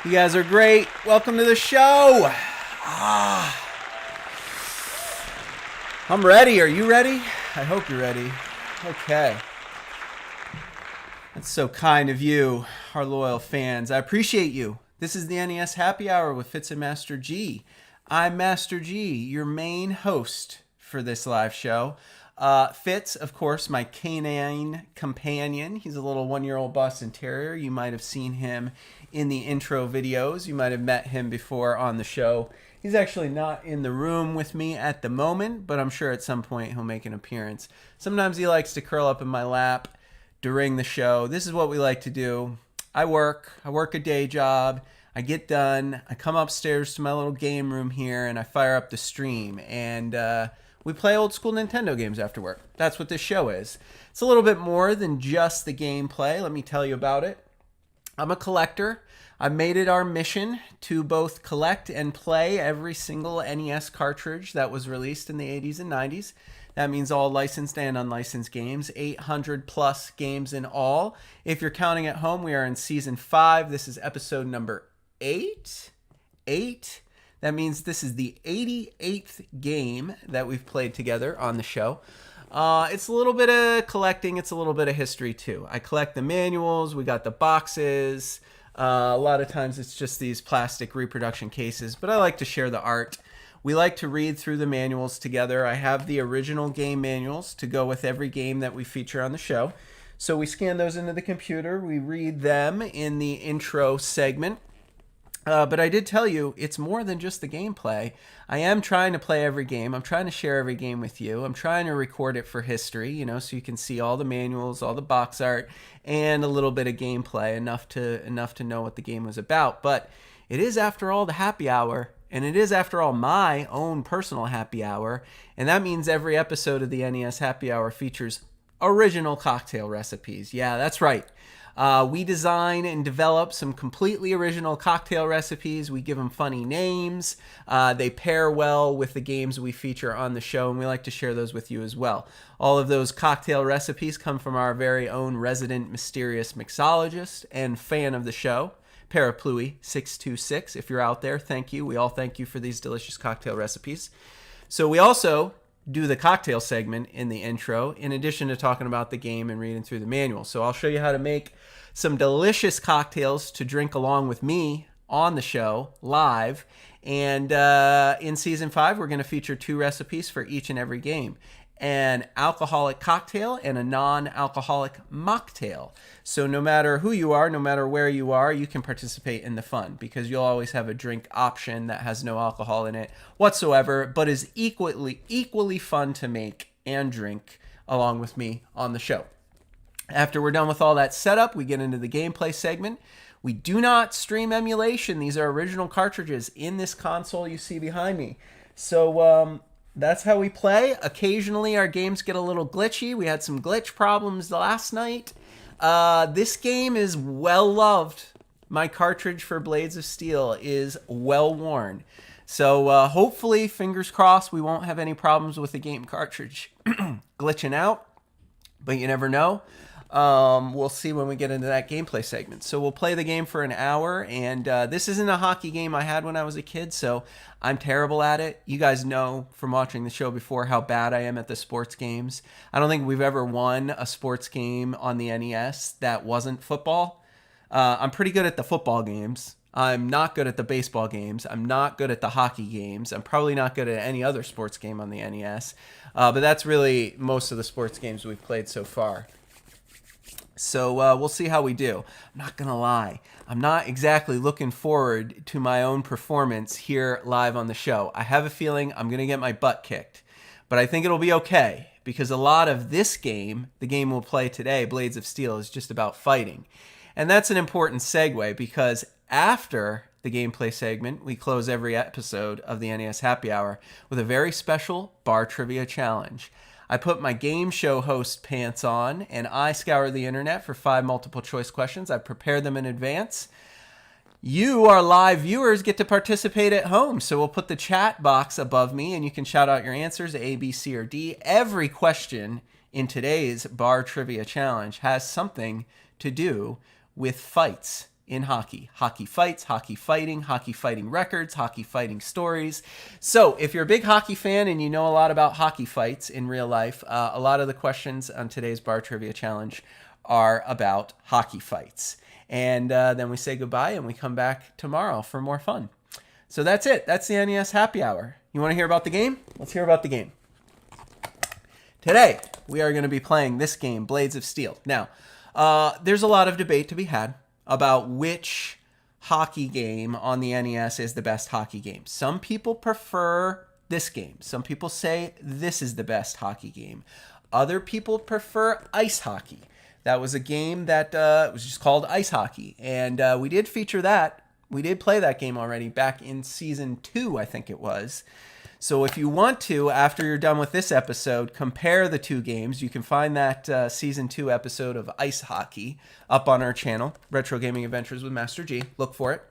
You guys are great. Welcome to the show. I'm ready. Are you ready? I hope you're ready. Okay. That's so kind of you, our loyal fans. I appreciate you. This is the NES Happy Hour with Fitz and Master G. I'm Master G, your main host for this live show. Fitz, of course, my canine companion. He's a little 1-year-old Boston Terrier. You might have seen him in the intro videos. You might have met him before on the show. He's actually not in the room with me at the moment, but I'm sure at some point he'll make an appearance. Sometimes he likes to curl up in my lap during the show. This is what we like to do. I work a day job. I get done. I come upstairs to my little game room here and I fire up the stream. And we play old school Nintendo games after work. That's what this show is. It's a little bit more than just the gameplay. Let me tell you about it. I'm a collector. I've made it our mission to both collect and play every single NES cartridge that was released in the 80s and 90s. That means all licensed and unlicensed games, 800 plus games in all. If you're counting at home, we are in season 5. This is episode number 8. That means this is the 88th game that we've played together on the show. It's a little bit of collecting. It's a little bit of history too. I collect the manuals. We got the boxes. A lot of times it's just these plastic reproduction cases, but I like to share the art. We like to read through the manuals together. I have the original game manuals to go with every game that we feature on the show. So we scan those into the computer. We read them in the intro segment. But I did tell you, it's more than just the gameplay. I am trying to play every game. I'm trying to share every game with you. I'm trying to record it for history, so you can see all the manuals, all the box art, and a little bit of gameplay, enough to know what the game was about. But it is, after all, the happy hour, and it is, after all, my own personal happy hour, and that means every episode of the NES Happy Hour features original cocktail recipes. Yeah, that's right. We design and develop some completely original cocktail recipes. We give them funny names. They pair well with the games we feature on the show, and we like to share those with you as well. All of those cocktail recipes come from our very own resident mysterious mixologist and fan of the show, Parapluie626. If you're out there, thank you. We all thank you for these delicious cocktail recipes. So we also do the cocktail segment in the intro, in addition to talking about the game and reading through the manual. So I'll show you how to make some delicious cocktails to drink along with me on the show live. And in season 5, we're going to feature 2 recipes for each and every game: an alcoholic cocktail and a non-alcoholic mocktail. So no matter who you are, no matter where you are, you can participate in the fun, because you'll always have a drink option that has no alcohol in it whatsoever, but is equally fun to make and drink along with me on the show. After we're done with all that setup, we get into the gameplay segment. We do not stream emulation. These are original cartridges in this console you see behind me. So that's how we play. Occasionally our games get a little glitchy. We had some glitch problems last night. This game is well loved. My cartridge for Blades of Steel is well worn. So hopefully, fingers crossed, we won't have any problems with the game cartridge glitching out. But you never know. We'll see when we get into that gameplay segment. So we'll play the game for an hour, and this isn't a hockey game I had when I was a kid, so I'm terrible at it. You guys know from watching the show before how bad I am at the sports games. I don't think we've ever won a sports game on the NES that wasn't football. I'm pretty good at the football games. I'm not good at the baseball games. I'm not good at the hockey games. I'm probably not good at any other sports game on the NES. But that's really most of the sports games we've played so far. So we'll see how we do. I'm not going to lie. I'm not exactly looking forward to my own performance here live on the show. I have a feeling I'm going to get my butt kicked. But I think it'll be okay, because a lot of this game, the game we'll play today, Blades of Steel, is just about fighting. And that's an important segue, because after the gameplay segment, we close every episode of the NES Happy Hour with a very special bar trivia challenge. I put my game show host pants on, and I scour the internet for 5 multiple choice questions. I prepared them in advance. You, our live viewers, get to participate at home. So we'll put the chat box above me, and you can shout out your answers, A, B, C, or D. Every question in today's bar trivia challenge has something to do with fights. in hockey. Hockey fights, hockey fighting records, hockey fighting stories. So if you're a big hockey fan and you know a lot about hockey fights in real life, a lot of the questions on today's Bar Trivia Challenge are about hockey fights. And then we say goodbye and we come back tomorrow for more fun. So that's it. That's the NES Happy Hour. You want to hear about the game? Let's hear about the game. Today, we are going to be playing this game, Blades of Steel. Now, there's a lot of debate to be had about which hockey game on the NES is the best hockey game. Some people prefer this game. Some people say this is the best hockey game. Other people prefer ice hockey. That was a game that was just called Ice Hockey. And we did feature that. We did play that game already back in Season 2, I think it was. So if you want to, after you're done with this episode, compare the two games. You can find that Season 2 episode of Ice Hockey up on our channel, Retro Gaming Adventures with Master G. Look for it.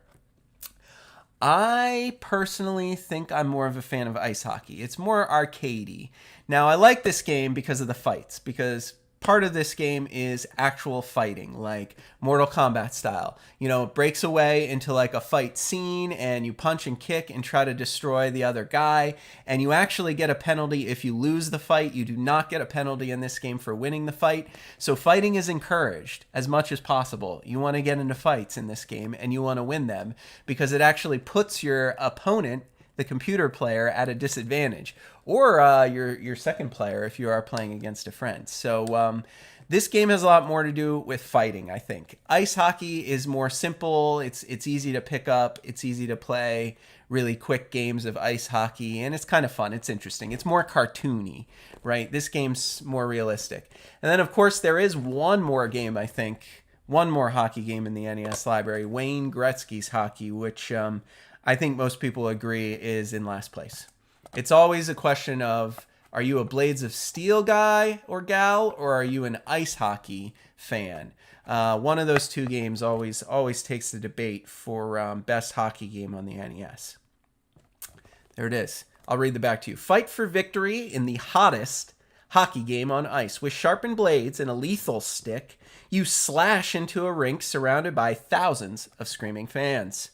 I personally think I'm more of a fan of Ice Hockey. It's more arcadey. Now, I like this game because of the fights, because part of this game is actual fighting, like Mortal Kombat style. You know, it breaks away into like a fight scene and you punch and kick and try to destroy the other guy. And you actually get a penalty if you lose the fight. You do not get a penalty in this game for winning the fight. So fighting is encouraged as much as possible. You want to get into fights in this game and you want to win them because it actually puts your opponent, the computer player, at a disadvantage, or your second player if you are playing against a friend. So this game has a lot more to do with fighting, I think. Ice hockey is more simple. It's easy to pick up. It's easy to play. Really quick games of ice hockey, and it's kind of fun. It's interesting. It's more cartoony, right? This game's more realistic. And then, of course, there is one more game, I think, one more hockey game in the NES library, Wayne Gretzky's Hockey, which I think most people agree is in last place. It's always a question of, are you a Blades of Steel guy or gal, or are you an ice hockey fan? One of those two games always takes the debate for best hockey game on the NES. There it is. I'll read the back to you. Fight for victory in the hottest hockey game on ice. With sharpened blades and a lethal stick, you slash into a rink surrounded by thousands of screaming fans.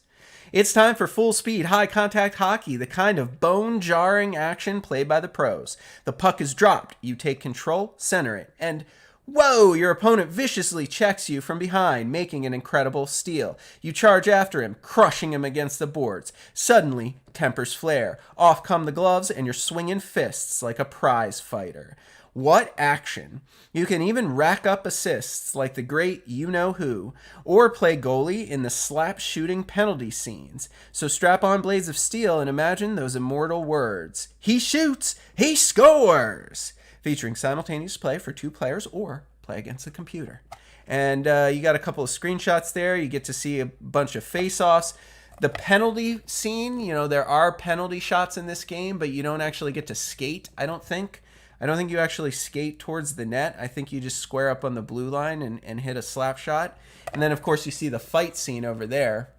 It's time for full-speed, high-contact hockey, the kind of bone-jarring action played by the pros. The puck is dropped, you take control, center it, and whoa, your opponent viciously checks you from behind, making an incredible steal. You charge after him, crushing him against the boards. Suddenly, tempers flare. Off come the gloves, and you're swinging fists like a prize fighter. What action! You can even rack up assists like the great you-know-who, or play goalie in the slap-shooting penalty scenes. So strap on Blades of Steel and imagine those immortal words. He shoots! He scores! Featuring simultaneous play for two players or play against the computer. And you got a couple of screenshots there. You get to see a bunch of face-offs. The penalty scene, you know, there are penalty shots in this game, but you don't actually get to skate, I don't think. I don't think you actually skate towards the net. I think you just square up on the blue line and hit a slap shot. And then, of course, you see the fight scene over there,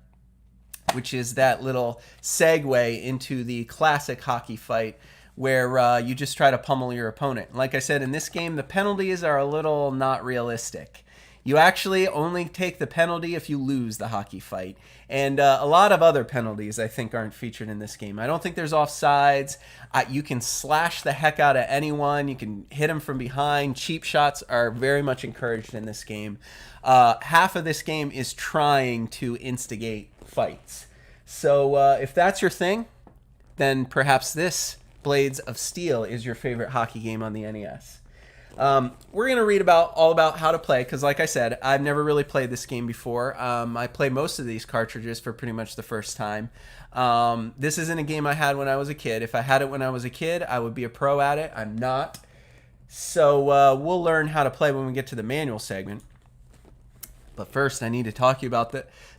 which is that little segue into the classic hockey fight where you just try to pummel your opponent. Like I said, in this game, the penalties are a little not realistic. You actually only take the penalty if you lose the hockey fight. And a lot of other penalties, I think, aren't featured in this game. I don't think there's offsides. You can slash the heck out of anyone. You can hit them from behind. Cheap shots are very much encouraged in this game. Half of this game is trying to instigate fights. So if that's your thing, then perhaps this Blades of Steel is your favorite hockey game on the NES. We're going to read all about how to play, because like I said, I've never really played this game before. I play most of these cartridges for pretty much the first time. This isn't a game I had when I was a kid. If I had it when I was a kid, I would be a pro at it. I'm not. So we'll learn how to play when we get to the manual segment. But first, I need to talk to you about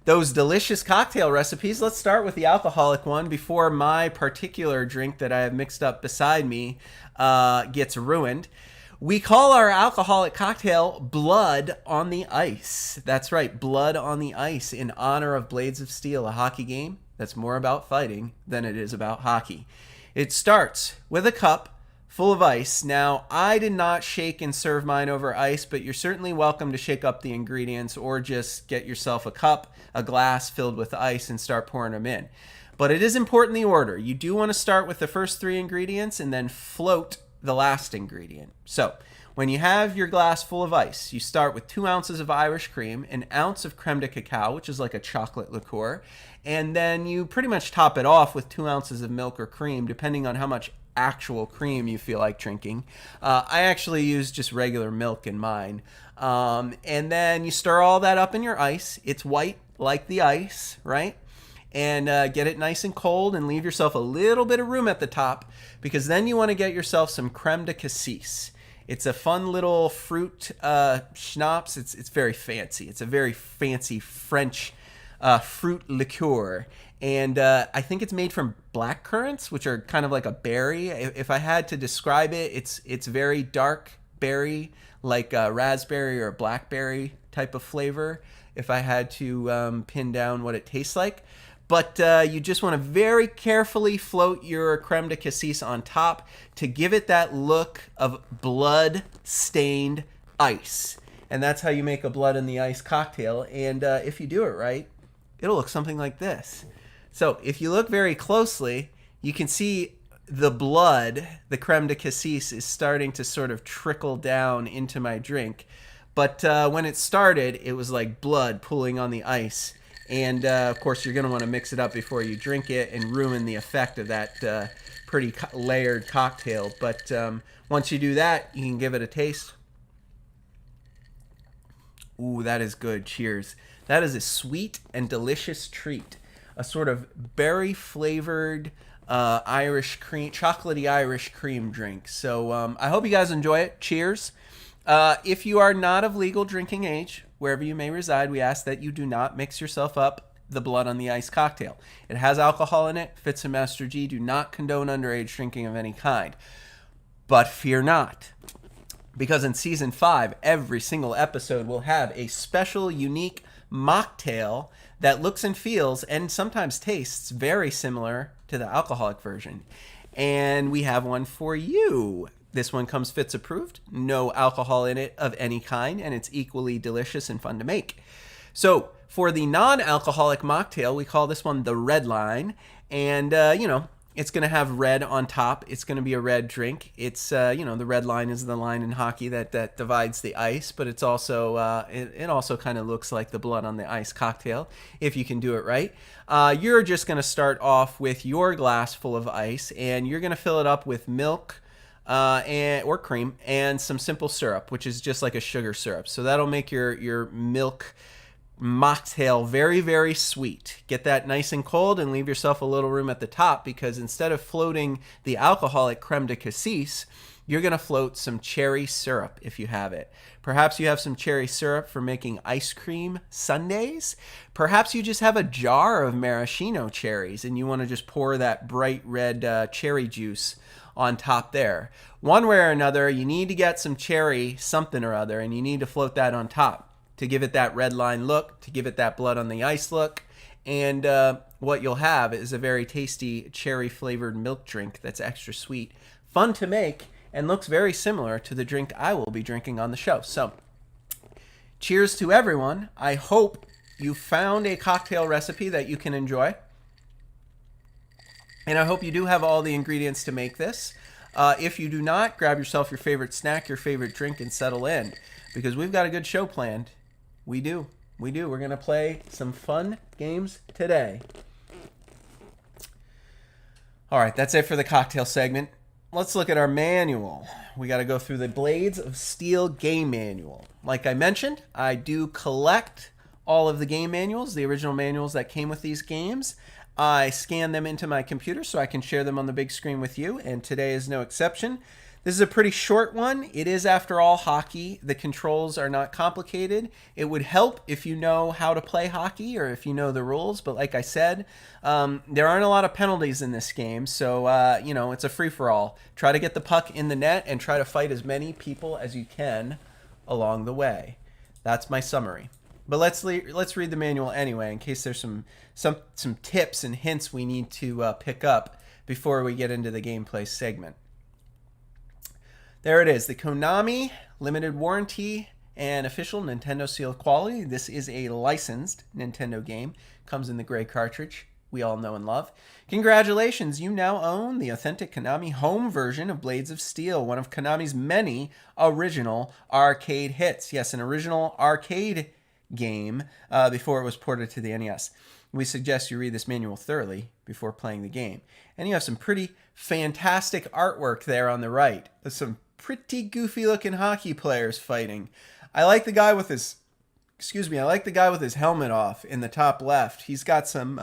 those delicious cocktail recipes. Let's start with the alcoholic one before my particular drink that I have mixed up beside me gets ruined. We call our alcoholic cocktail Blood on the Ice. That's right, Blood on the Ice, in honor of Blades of Steel, a hockey game that's more about fighting than it is about hockey. It starts with a cup full of ice. Now, I did not shake and serve mine over ice, but you're certainly welcome to shake up the ingredients or just get yourself a cup, a glass filled with ice and start pouring them in. But it is important the order. You do want to start with the first 3 ingredients and then float the last ingredient. So, when you have your glass full of ice, you start with 2 ounces of Irish cream, an ounce of creme de cacao, which is like a chocolate liqueur, and then you pretty much top it off with 2 ounces of milk or cream, depending on how much actual cream you feel like drinking. I actually use just regular milk in mine. And then you stir all that up in your ice. It's white like the ice, right? And get it nice and cold and leave yourself a little bit of room at the top, because then you want to get yourself some creme de cassis. It's a fun little fruit schnapps. It's very fancy. It's a very fancy French fruit liqueur. And I think it's made from black currants, which are kind of like a berry. If I had to describe it, it's very dark berry, like a raspberry or a blackberry type of flavor, if I had to pin down what it tastes like. But you just want to very carefully float your creme de cassis on top to give it that look of blood-stained ice. And that's how you make a blood in the ice cocktail. And if you do it right, it'll look something like this. So if you look very closely, you can see the blood, the creme de cassis, is starting to sort of trickle down into my drink. But when it started, it was like blood pooling on the ice. And, of course, you're going to want to mix it up before you drink it and ruin the effect of that pretty layered cocktail. But once you do that, you can give it a taste. Ooh, that is good. Cheers. That is a sweet and delicious treat. A sort of berry-flavored Irish cream, chocolatey Irish cream drink. So I hope you guys enjoy it. Cheers. If you are not of legal drinking age, wherever you may reside, we ask that you do not mix yourself up the blood on the ice cocktail. It has alcohol in it. Fitz and Master G do not condone underage drinking of any kind. But fear not, because in Season 5, every single episode will have a special, unique mocktail that looks and feels and sometimes tastes very similar to the alcoholic version. And we have one for you. This one comes Fitz approved, no alcohol in it of any kind, and it's equally delicious and fun to make. So for the non-alcoholic mocktail, we call this one the Red Line, and it's going to have red on top. It's going to be a red drink. It's the red line is the line in hockey that divides the ice, but it's also it also kind of looks like the blood on the ice cocktail if you can do it right. You're just going to start off with your glass full of ice, and you're going to fill it up with milk. Or cream and some simple syrup, which is just like a sugar syrup. So that'll make your milk mocktail very, very sweet. Get that nice and cold and leave yourself a little room at the top, because instead of floating the alcoholic creme de cassis, you're going to float some cherry syrup if you have it. Perhaps you have some cherry syrup for making ice cream sundaes. Perhaps you just have a jar of maraschino cherries and you want to just pour that bright red cherry juice on top there. One way or another, you need to get some cherry something or other, and you need to float that on top to give it that red line look, to give it that blood on the ice look. And what you'll have is a very tasty cherry flavored milk drink that's extra sweet, fun to make, and looks very similar to the drink I will be drinking on the show. So cheers to everyone. I hope you found a cocktail recipe that you can enjoy. And I hope you do have all the ingredients to make this. If you do not, grab yourself your favorite snack, your favorite drink, and settle in, because we've got a good show planned. We do. We're going to play some fun games today. All right, that's it for the cocktail segment. Let's look at our manual. We got to go through the Blades of Steel game manual. Like I mentioned, I do collect all of the game manuals, the original manuals that came with these games. I scan them into my computer so I can share them on the big screen with you, and today is no exception. This is a pretty short one. It is, after all, hockey. The controls are not complicated. It would help if you know how to play hockey or if you know the rules, but like I said, there aren't a lot of penalties in this game, so it's a free-for-all. Try to get the puck in the net and try to fight as many people as you can along the way. That's my summary. But let's read the manual anyway, in case there's some tips and hints we need to pick up before we get into the gameplay segment. There it is, the Konami limited warranty and official Nintendo seal quality. This is a licensed Nintendo game. Comes in the gray cartridge we all know and love. Congratulations, you now own the authentic Konami home version of Blades of Steel, one of Konami's many original arcade hits. Yes, an original arcade game before it was ported to the NES. We suggest you read this manual thoroughly before playing the game. And you have some pretty fantastic artwork there on the right. There's some pretty goofy looking hockey players fighting. I like the guy with his helmet off in the top left. He's got some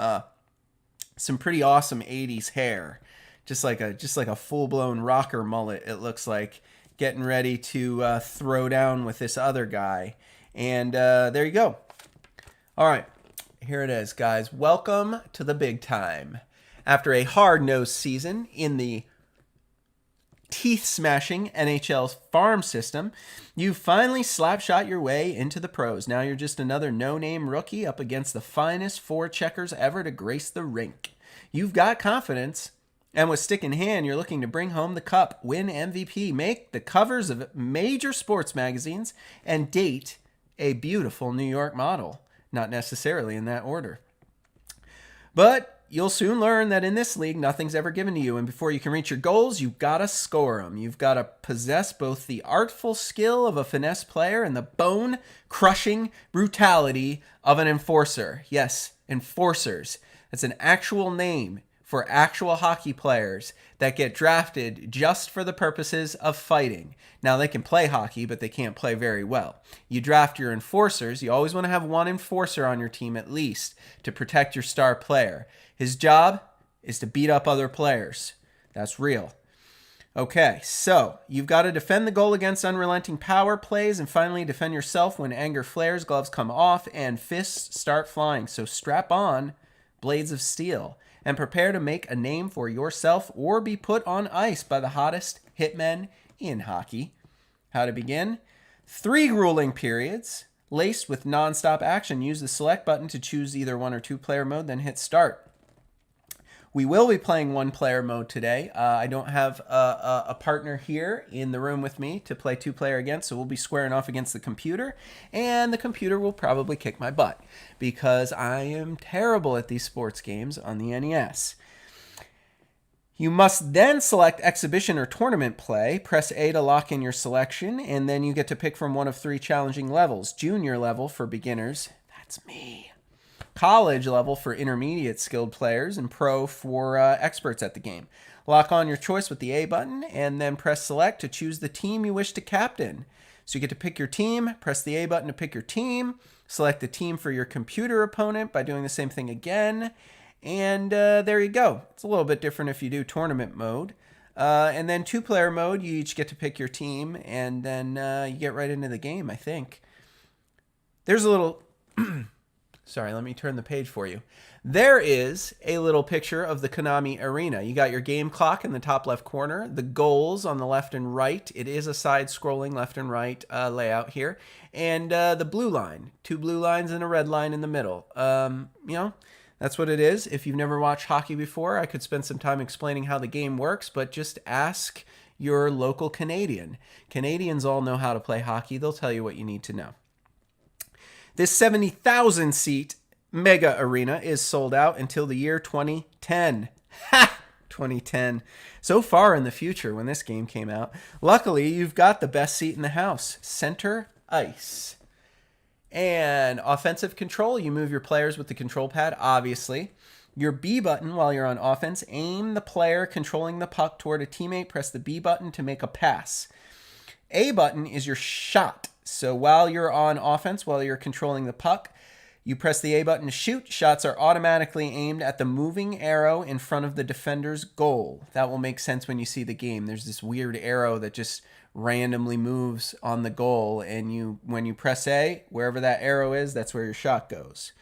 pretty awesome 80s hair. Just like a full-blown rocker mullet, it looks like, getting ready to throw down with this other guy. And there you go. All right, here it is, guys. Welcome to the big time. After a hard-nosed season in the teeth-smashing NHL farm system, you finally slap-shot your way into the pros. Now you're just another no-name rookie up against the finest forecheckers ever to grace the rink. You've got confidence, and with stick in hand, you're looking to bring home the cup, win MVP, make the covers of major sports magazines, and date a beautiful New York model. Not necessarily in that order. But you'll soon learn that in this league, nothing's ever given to you, and before you can reach your goals, you've got to score them. You've got to possess both the artful skill of a finesse player and the bone-crushing brutality of an enforcer. Yes, enforcers. That's an actual name for actual hockey players that get drafted just for the purposes of fighting. Now, they can play hockey, but they can't play very well. You draft your enforcers. You always want to have one enforcer on your team at least to protect your star player. His job is to beat up other players. That's real. Okay, so you've got to defend the goal against unrelenting power plays and finally defend yourself when anger flares, gloves come off, and fists start flying. So strap on Blades of Steel and prepare to make a name for yourself or be put on ice by the hottest hitmen in hockey. How to begin? 3 grueling periods laced with non-stop action. Use the select button to choose either 1 or 2 player mode, then hit start. We will be playing 1-player mode today. I don't have a partner here in the room with me to play 2-player against, so we'll be squaring off against the computer, and the computer will probably kick my butt because I am terrible at these sports games on the NES. You must then select exhibition or tournament play. Press A to lock in your selection, and then you get to pick from one of 3 challenging levels. Junior level for beginners. That's me. College level for intermediate skilled players, and pro for experts at the game. Lock on your choice with the A button, and then press select to choose the team you wish to captain. So you get to pick your team, press the A button to pick your team, select the team for your computer opponent by doing the same thing again, and there you go. It's a little bit different if you do tournament mode. And then 2-player mode, you each get to pick your team, and then you get right into the game, I think. There's a little... Sorry, let me turn the page for you. There is a little picture of the Konami Arena. You got your game clock in the top left corner, the goals on the left and right. It is a side-scrolling left and right layout here. And the blue line. 2 blue lines and a red line in the middle. That's what it is. If you've never watched hockey before, I could spend some time explaining how the game works, but just ask your local Canadian. Canadians all know how to play hockey. They'll tell you what you need to know. This 70,000 seat mega arena is sold out until the year 2010. Ha! 2010. So far in the future when this game came out. Luckily, you've got the best seat in the house. Center ice. And offensive control, you move your players with the control pad, obviously. Your B button while you're on offense, aim the player controlling the puck toward a teammate. Press the B button to make a pass. A button is your shot. So while you're on offense, while you're controlling the puck, you press the A button to shoot. Shots are automatically aimed at the moving arrow in front of the defender's goal. That will make sense when you see the game. There's this weird arrow that just randomly moves on the goal, and when you press A, wherever that arrow is, that's where your shot goes.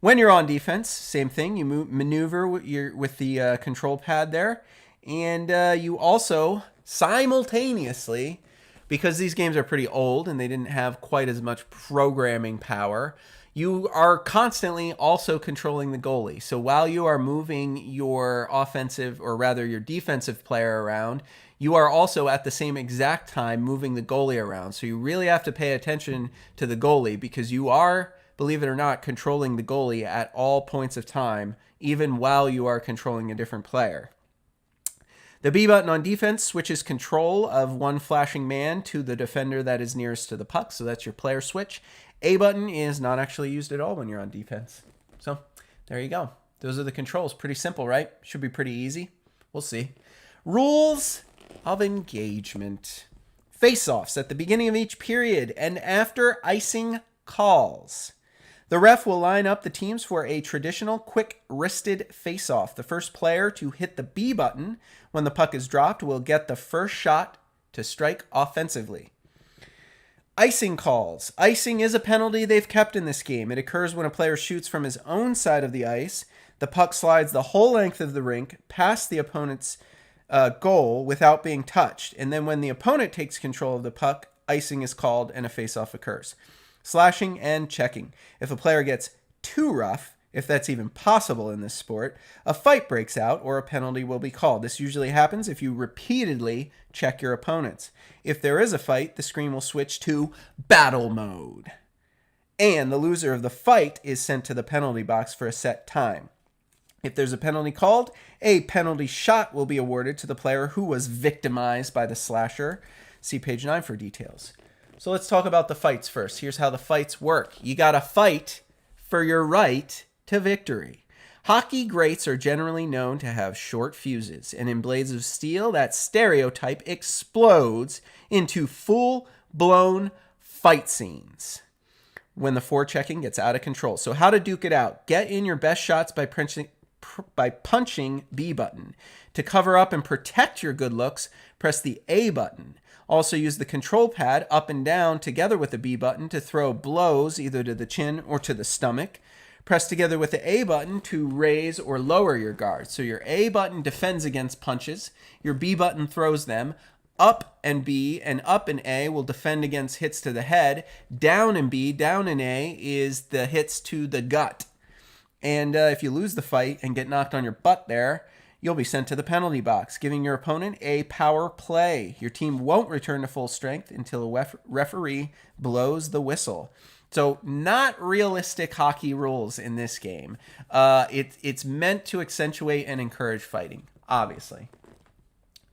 When you're on defense, same thing. You maneuver with the control pad there, and you also simultaneously, because these games are pretty old and they didn't have quite as much programming power, you are constantly also controlling the goalie. So while you are moving your offensive, or rather your defensive player around, you are also at the same exact time moving the goalie around. So you really have to pay attention to the goalie because you are, believe it or not, controlling the goalie at all points of time, even while you are controlling a different player. The B button on defense switches control of one flashing man to the defender that is nearest to the puck. So that's your player switch. A button is not actually used at all when you're on defense. So there you go. Those are the controls. Pretty simple, right? Should be pretty easy. We'll see. Rules of engagement. Face-offs at the beginning of each period and after icing calls. The ref will line up the teams for a traditional quick-wristed face-off. The first player to hit the B button when the puck is dropped will get the first shot to strike offensively. Icing calls. Icing is a penalty they've kept in this game. It occurs when a player shoots from his own side of the ice. The puck slides the whole length of the rink past the opponent's goal without being touched. And then when the opponent takes control of the puck, icing is called and a face-off occurs. Slashing and checking. If a player gets too rough, if that's even possible in this sport, a fight breaks out or a penalty will be called. This usually happens if you repeatedly check your opponents. If there is a fight, the screen will switch to battle mode. And the loser of the fight is sent to the penalty box for a set time. If there's a penalty called, a penalty shot will be awarded to the player who was victimized by the slasher. See page 9 for details. So let's talk about the fights first. Here's how the fights work. You got to fight for your right to victory. Hockey greats are generally known to have short fuses, and in Blades of Steel, that stereotype explodes into full-blown fight scenes when the forechecking gets out of control. So how to duke it out? Get in your best shots by punching B button. To cover up and protect your good looks, press the A button. Also use the control pad up and down together with the B button to throw blows either to the chin or to the stomach. Press together with the A button to raise or lower your guard. So your A button defends against punches. Your B button throws them. Up and B and up and A will defend against hits to the head. Down and B, down and A is the hits to the gut. And if you lose the fight and get knocked on your butt there, you'll be sent to the penalty box, giving your opponent a power play. Your team won't return to full strength until a referee blows the whistle. So not realistic hockey rules in this game. It's meant to accentuate and encourage fighting, obviously.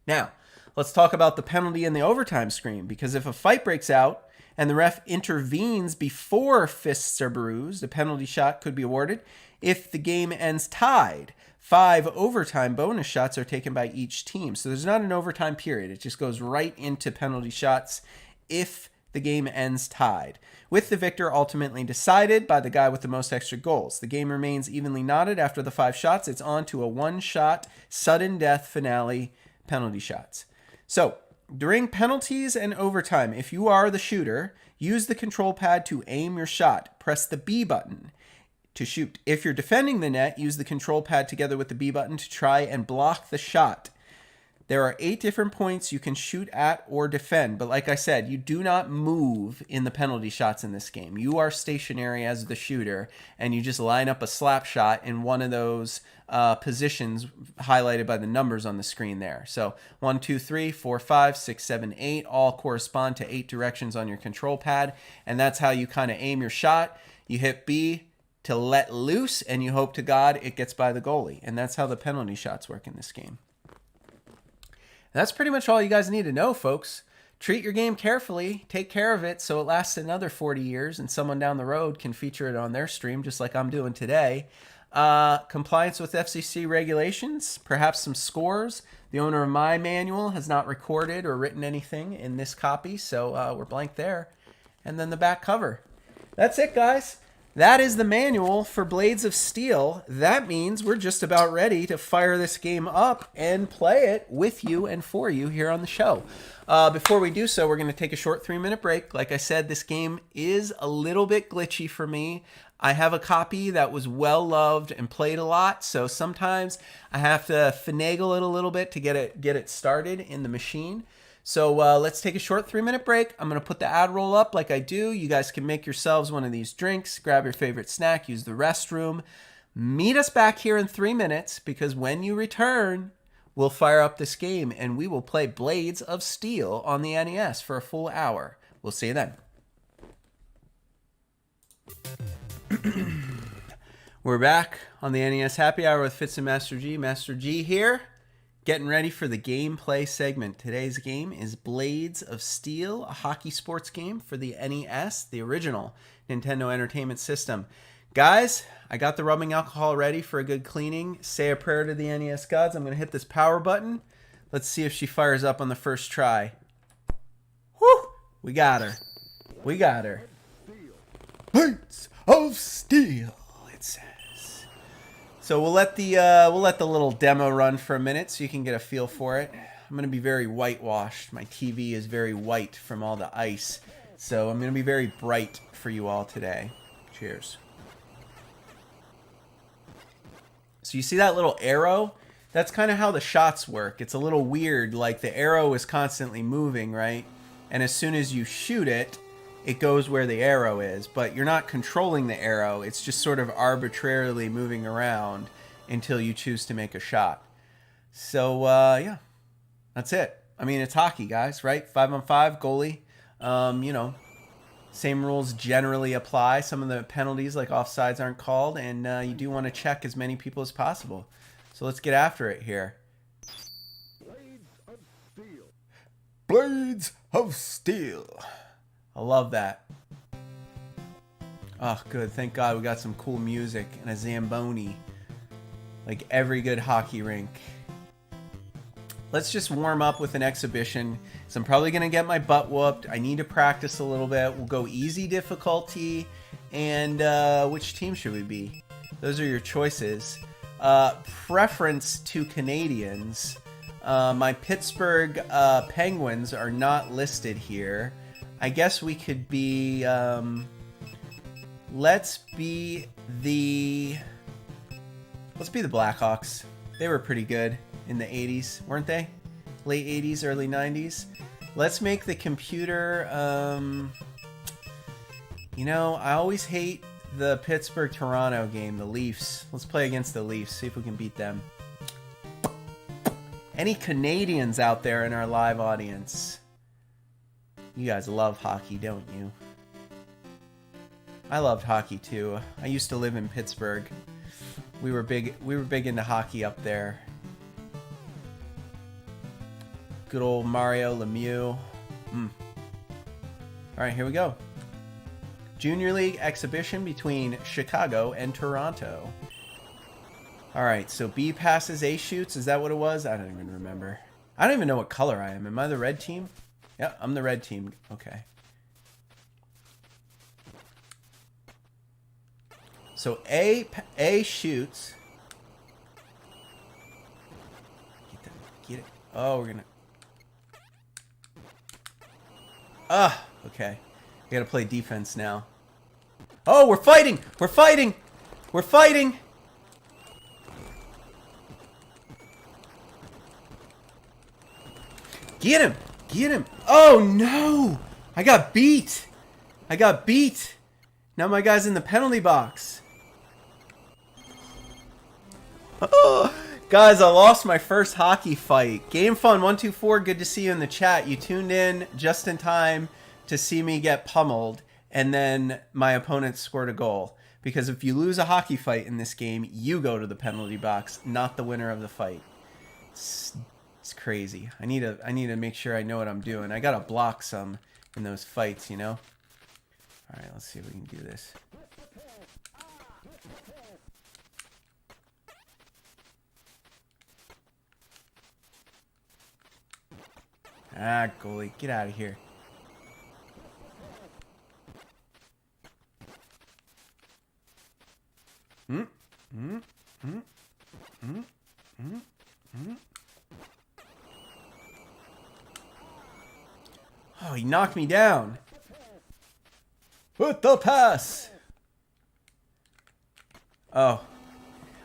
Now, let's talk about the penalty in the overtime screen, because if a fight breaks out and the ref intervenes before fists are bruised, a penalty shot could be awarded. If the game ends tied, 5 overtime bonus shots are taken by each team. So there's not an overtime period. It just goes right into penalty shots if the game ends tied, with the victor ultimately decided by the guy with the most extra goals. The game remains evenly knotted after the 5 shots. It's on to a one-shot, sudden death finale, penalty shots. So during penalties and overtime, if you are the shooter, use the control pad to aim your shot. Press the B button to shoot. If you're defending the net, use the control pad together with the B button to try and block the shot. There are 8 different points you can shoot at or defend, but like I said, you do not move in the penalty shots in this game. You are stationary as the shooter, and you just line up a slap shot in one of those positions highlighted by the numbers on the screen there. So 1, 2, 3, 4, 5, 6, 7, 8 all correspond to 8 directions on your control pad, and that's how you kind of aim your shot. You hit B to let loose, and you hope to God it gets by the goalie. And that's how the penalty shots work in this game. And that's pretty much all you guys need to know, folks. Treat your game carefully, take care of it so it lasts another 40 years and someone down the road can feature it on their stream just like I'm doing today. Compliance with FCC regulations, perhaps some scores. The owner of my manual has not recorded or written anything in this copy, so we're blank there. And then the back cover. That's it, guys. That is the manual for Blades of Steel. That means we're just about ready to fire this game up and play it with you and for you here on the show. Before we do so, we're going to take a short 3-minute break. Like I said, this game is a little bit glitchy for me. I have a copy that was well loved and played a lot, so sometimes I have to finagle it a little bit to get it started in the machine. So let's take a short 3-minute break. I'm going to put the ad roll up like I do. You guys can make yourselves one of these drinks, grab your favorite snack, use the restroom. Meet us back here in 3 minutes, because when you return, we'll fire up this game and we will play Blades of Steel on the NES for a full hour. We'll see you then. We're back on the NES Happy Hour with Fitz and Master G. Master G here, getting ready for the gameplay segment. Today's game is Blades of Steel, a hockey sports game for the NES, the original Nintendo Entertainment System. Guys, I got the rubbing alcohol ready for a good cleaning. Say a prayer to the NES gods. I'm going to hit this power button. Let's see if she fires up on the first try. Whew! We got her. We got her. Blades of Steel, it says. So we'll let the little demo run for a minute so you can get a feel for it. I'm going to be very whitewashed. My TV is very white from all the ice. So I'm going to be very bright for you all today. Cheers. So you see that little arrow? That's kind of how the shots work. It's a little weird. Like the arrow is constantly moving, right? And as soon as you shoot it, it goes where the arrow is, but you're not controlling the arrow. It's just sort of arbitrarily moving around until you choose to make a shot. So, yeah, that's it. I mean, it's hockey, guys, right? 5-on-5, goalie. You know, same rules generally apply. Some of the penalties, like offsides, aren't called, and you do want to check as many people as possible. So let's get after it here. Blades of Steel. Blades of Steel. I love that. Oh, good. Thank God we got some cool music and a Zamboni. Like every good hockey rink. Let's just warm up with an exhibition. So I'm probably going to get my butt whooped. I need to practice a little bit. We'll go easy difficulty. And which team should we be? Those are your choices. Preference to Canadians. My Pittsburgh Penguins are not listed here. I guess we could be, let's be the Blackhawks. They were pretty good in the 80s, weren't they? Late 80s, early 90s. Let's make the computer, you know, I always hate the Pittsburgh-Toronto game, the Leafs. Let's play against the Leafs, see if we can beat them. Any Canadians out there in our live audience? You guys love hockey, don't you? I loved hockey too. I used to live in Pittsburgh. We were big into hockey up there. Good old Mario Lemieux. All right, here we go. Junior League exhibition between Chicago and Toronto. All right, so B passes, A shoots. Is that what it was? I don't even remember. I don't even know what color I am. Am I the red team? Yeah, I'm the red team. Okay. So A shoots. Get it. Oh, we're gonna. Okay. We gotta play defense now. Oh, we're fighting! We're fighting! We're fighting! Get him! Get him! Oh no! I got beat! I got beat! Now my guy's in the penalty box. Oh, guys, I lost my first hockey fight. Game Fun 124, good to see you in the chat. You tuned in just in time to see me get pummeled, and then my opponent scored a goal. Because if you lose a hockey fight in this game, you go to the penalty box, not the winner of the fight. It's crazy. I need to make sure I know what I'm doing. I gotta block some in those fights, you know? All right, let's see if we can do this. Ah, goalie, get out of here. Oh, he knocked me down. Put the pass. Oh.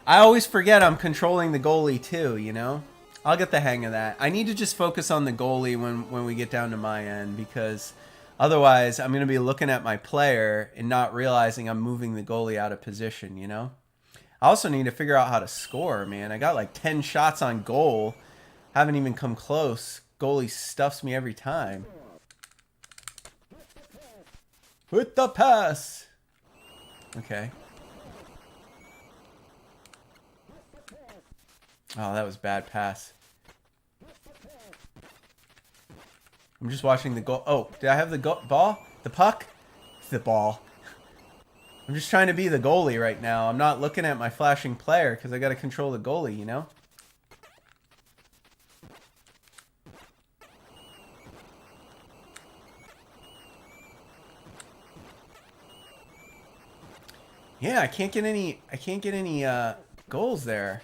I always forget I'm controlling the goalie too, you know? I'll get the hang of that. I need to just focus on the goalie when we get down to my end, because otherwise I'm going to be looking at my player and not realizing I'm moving the goalie out of position, you know? I also need to figure out how to score, man. I got like 10 shots on goal. Haven't even come close. Goalie stuffs me every time. With the pass. Okay. Oh, that was bad pass. I'm just watching the goal. Oh, did I have the ball? The puck? The ball. I'm just trying to be the goalie right now. I'm not looking at my flashing player because I got to control the goalie, you know? Yeah, I can't get any goals there.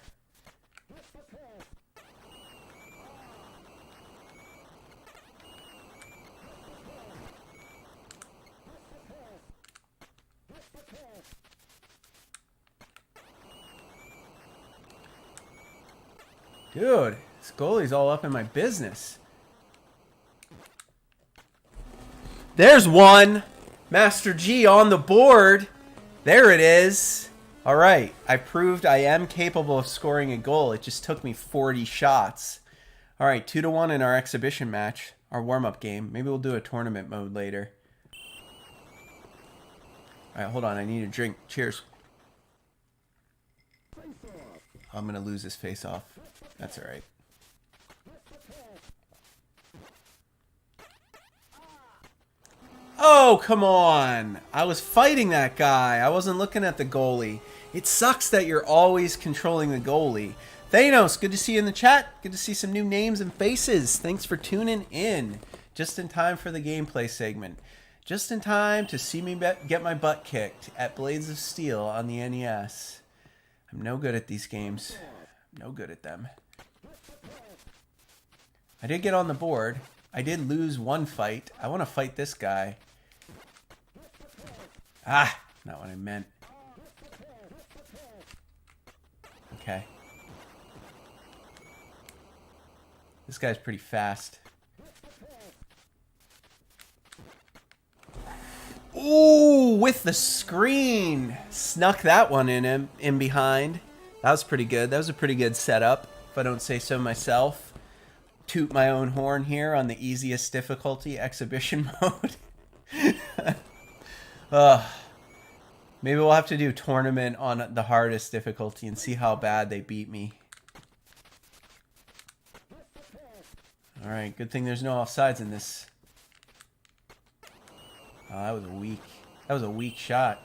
Dude, this goalie's all up in my business. There's one. Master G on the board. There it is. All right. I proved I am capable of scoring a goal. It just took me 40 shots. All right. 2-1 in our exhibition match. Our warm-up game. Maybe we'll do a tournament mode later. All right. Hold on. I need a drink. Cheers. I'm going to lose this face-off. That's all right. Oh, come on. I was fighting that guy. I wasn't looking at the goalie. It sucks that you're always controlling the goalie. Thanos, good to see you in the chat. Good to see some new names and faces. Thanks for tuning in. Just in time for the gameplay segment. Just in time to see me get my butt kicked at Blades of Steel on the NES. I'm no good at these games. I'm no good at them. I did get on the board. I did lose one fight. I want to fight this guy. Ah, not what I meant. Okay. This guy's pretty fast. Ooh, with the screen. Snuck that one in behind. That was pretty good. That was a pretty good setup, if I don't say so myself. Toot my own horn here on the easiest difficulty, exhibition mode. Maybe we'll have to do tournament on the hardest difficulty and see how bad they beat me. All right, good thing there's no offsides in this. Oh, that was weak. That was a weak shot.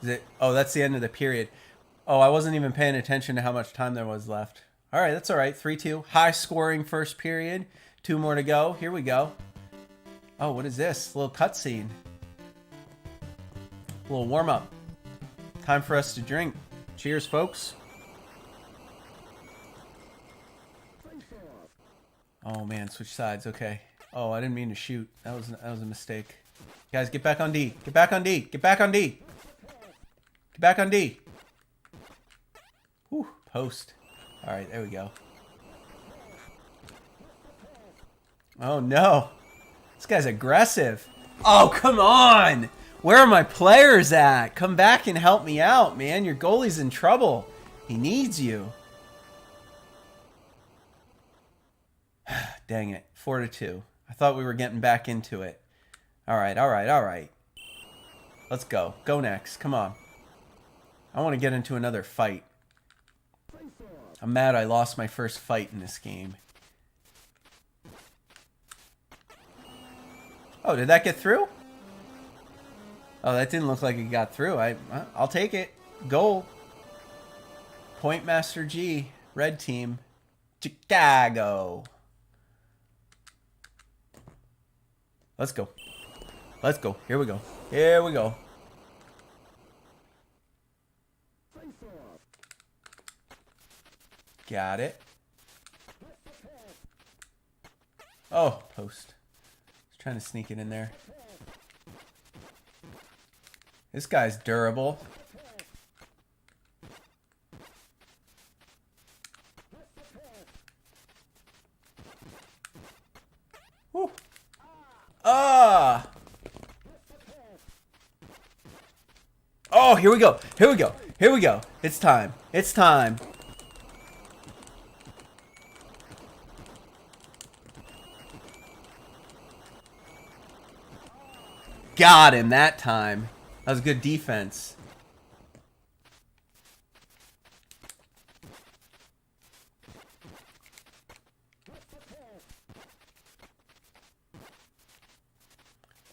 Is it? Oh, that's the end of the period. Oh, I wasn't even paying attention to how much time there was left. All right, that's all right. 3-2. High scoring first period. 2 more to go. Here we go. Oh, what is this? A little cutscene. A little warm up. Time for us to drink. Cheers, folks. Oh man, switch sides. Okay. Oh, I didn't mean to shoot. That was a mistake. Guys, get back on D. Get back on D. Get back on D. Get back on D. Whew, post. All right, there we go. Oh no. This guy's aggressive. Oh, come on. Where are my players at? Come back and help me out, man. Your goalie's in trouble. He needs you. Dang it. 4-2. I thought we were getting back into it. All right, all right, all right. Let's go. Go next. Come on. I want to get into another fight. I'm mad I lost my first fight in this game. Oh, did that get through? Oh, that didn't look like it got through. I'll take it. Goal. Point Master G. Red team. Chicago. Let's go. Let's go. Here we go. Here we go. Got it. Oh, post. Just trying to sneak it in there. This guy's durable. Woo. Ah! Oh, here we go. Here we go. Here we go. It's time. It's time. Got him that time. That was good defense.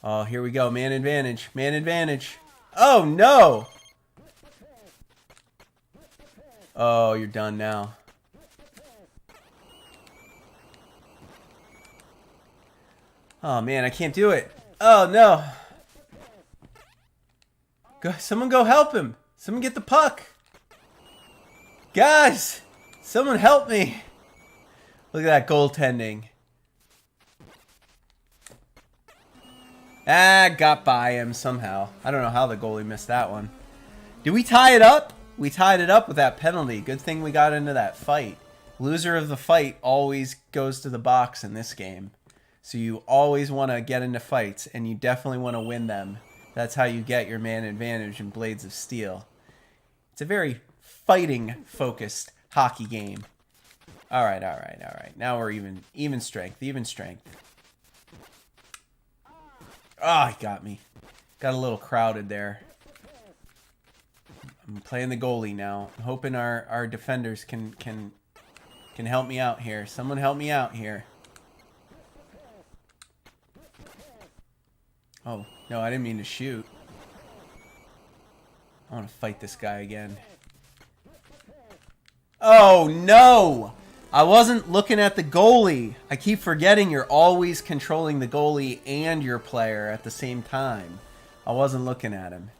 Oh, here we go. Man advantage. Man advantage. Oh, no. Oh, you're done now. Oh, man, I can't do it. Oh, no. Someone go help him. Someone get the puck. Guys, someone help me. Look at that goaltending. Ah, got by him somehow. I don't know how the goalie missed that one. Did we tie it up? We tied it up with that penalty. Good thing we got into that fight. Loser of the fight always goes to the box in this game. So you always want to get into fights, and you definitely want to win them. That's how you get your man advantage in Blades of Steel. It's a very fighting-focused hockey game. All right, all right, all right. Now we're even strength, even strength. Oh, he got me. Got a little crowded there. I'm playing the goalie now. I'm hoping our defenders can help me out here. Someone help me out here. Oh, no, I didn't mean to shoot. I want to fight this guy again. Oh, no! I wasn't looking at the goalie. I keep forgetting you're always controlling the goalie and your player at the same time. I wasn't looking at him.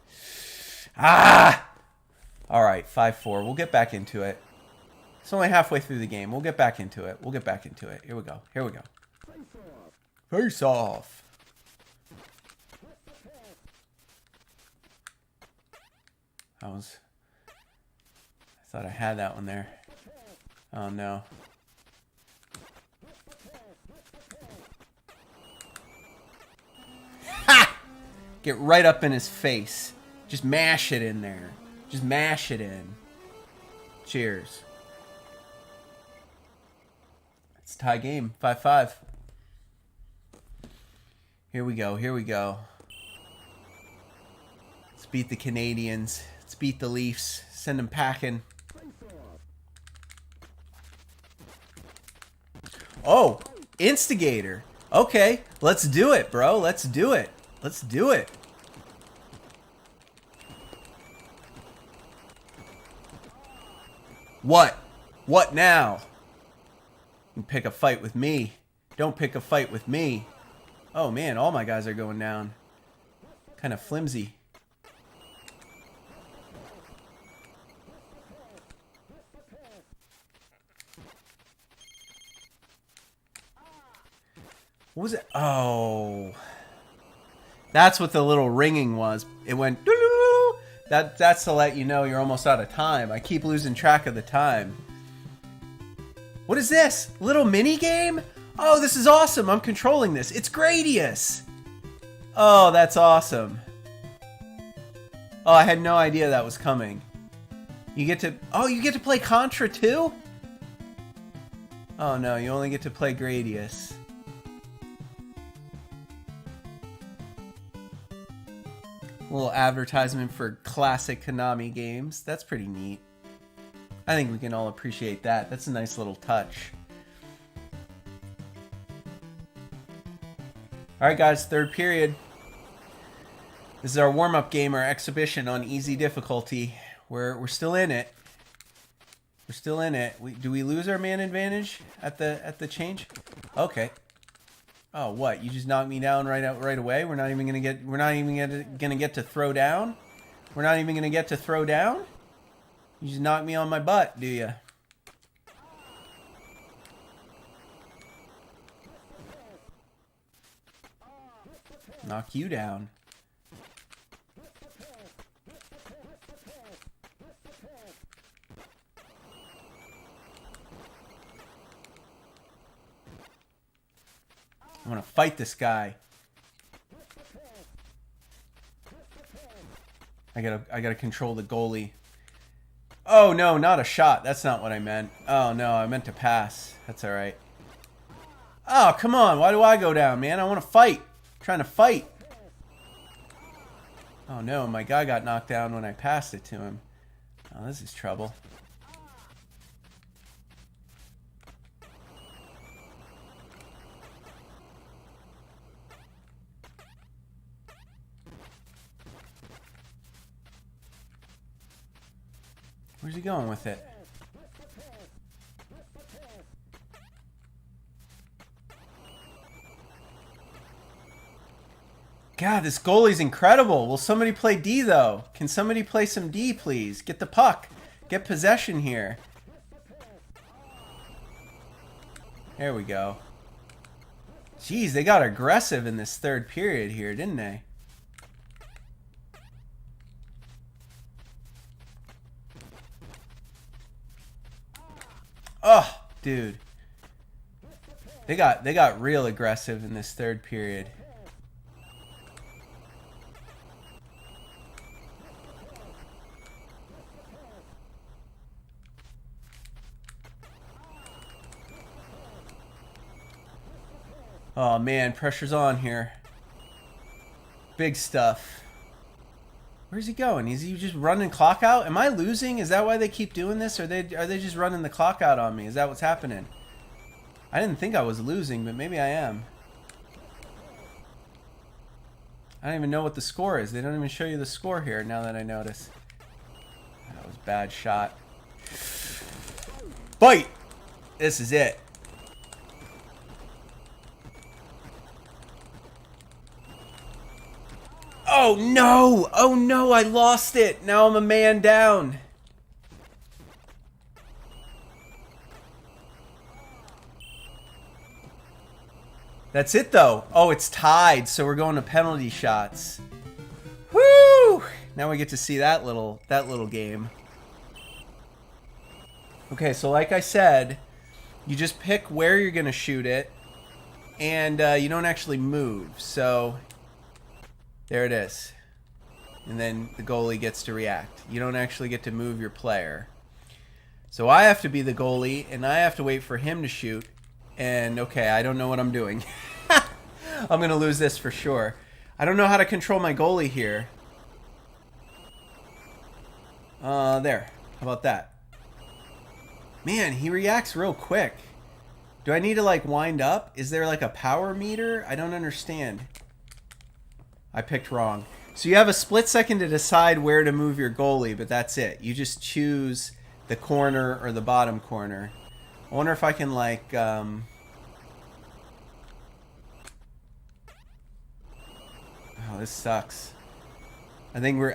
Ah! All right, 5-4. We'll get back into it. It's only halfway through the game. We'll get back into it. We'll get back into it. Here we go. Here we go. Face off. I thought I had that one there. Oh, no. Ha! Get right up in his face. Just mash it in there. Just mash it in. Cheers. It's a tie game. 5-5. Here we go. Here we go. Let's beat the Canadians. Let's beat the Leafs. Send them packing. Oh, instigator. Okay, let's do it, bro. Let's do it. Let's do it. What? What now? You pick a fight with me. Don't pick a fight with me. Oh, man, all my guys are going down. Kind of flimsy. What was it? Oh. That's what the little ringing was. It went doo-doo. That's to let you know you're almost out of time. I keep losing track of the time. What is this? Little mini game? Oh, this is awesome. I'm controlling this. It's Gradius. Oh, that's awesome. Oh, I had no idea that was coming. You get to... Oh, you get to play Contra too? Oh, no. You only get to play Gradius. A little advertisement for classic Konami games. That's pretty neat. I think we can all appreciate that. That's a nice little touch. Alright guys, third period. This is our warm-up game, our exhibition on easy difficulty. We're still in it. We're still in it. Do we lose our man advantage at the change? Okay. Oh, what? You just knocked me down right away? We're not even gonna get to throw down? We're not even gonna get to throw down? You just knocked me on my butt, do you? Knock you down. I want to fight this guy. I gotta control the goalie. Oh no, not a shot. That's not what I meant. Oh no, I meant to pass. That's all right. Oh come on, why do I go down, man? I want to fight. I'm trying to fight. Oh no, my guy got knocked down when I passed it to him. Oh, this is trouble. Where's he going with it? God, this goalie's incredible. Will somebody play D, though? Can somebody play some D, please? Get the puck. Get possession here. There we go. Jeez, they got aggressive in this third period here, didn't they? Oh, dude. They got real aggressive in this third period. Oh man, pressure's on here. Big stuff. Where's he going? Is he just running clock out? Am I losing? Is that why they keep doing this? Or are they just running the clock out on me? Is that what's happening? I didn't think I was losing, but maybe I am. I don't even know what the score is. They don't even show you the score here now that I notice. That was a bad shot. Fight! This is it. Oh no! Oh no, I lost it! Now I'm a man down. That's it though. Oh, it's tied, so we're going to penalty shots. Woo! Now we get to see that little game. Okay, so like I said, you just pick where you're gonna shoot it, and you don't actually move. So there it is. And then the goalie gets to react. You don't actually get to move your player. So I have to be the goalie, and I have to wait for him to shoot. And okay, I don't know what I'm doing. I'm going to lose this for sure. I don't know how to control my goalie here. There. How about that? Man, he reacts real quick. Do I need to like wind up? Is there like a power meter? I don't understand. I picked wrong. So you have a split second to decide where to move your goalie, but that's it. You just choose the corner or the bottom corner. I wonder if I can like oh, this sucks. I think we're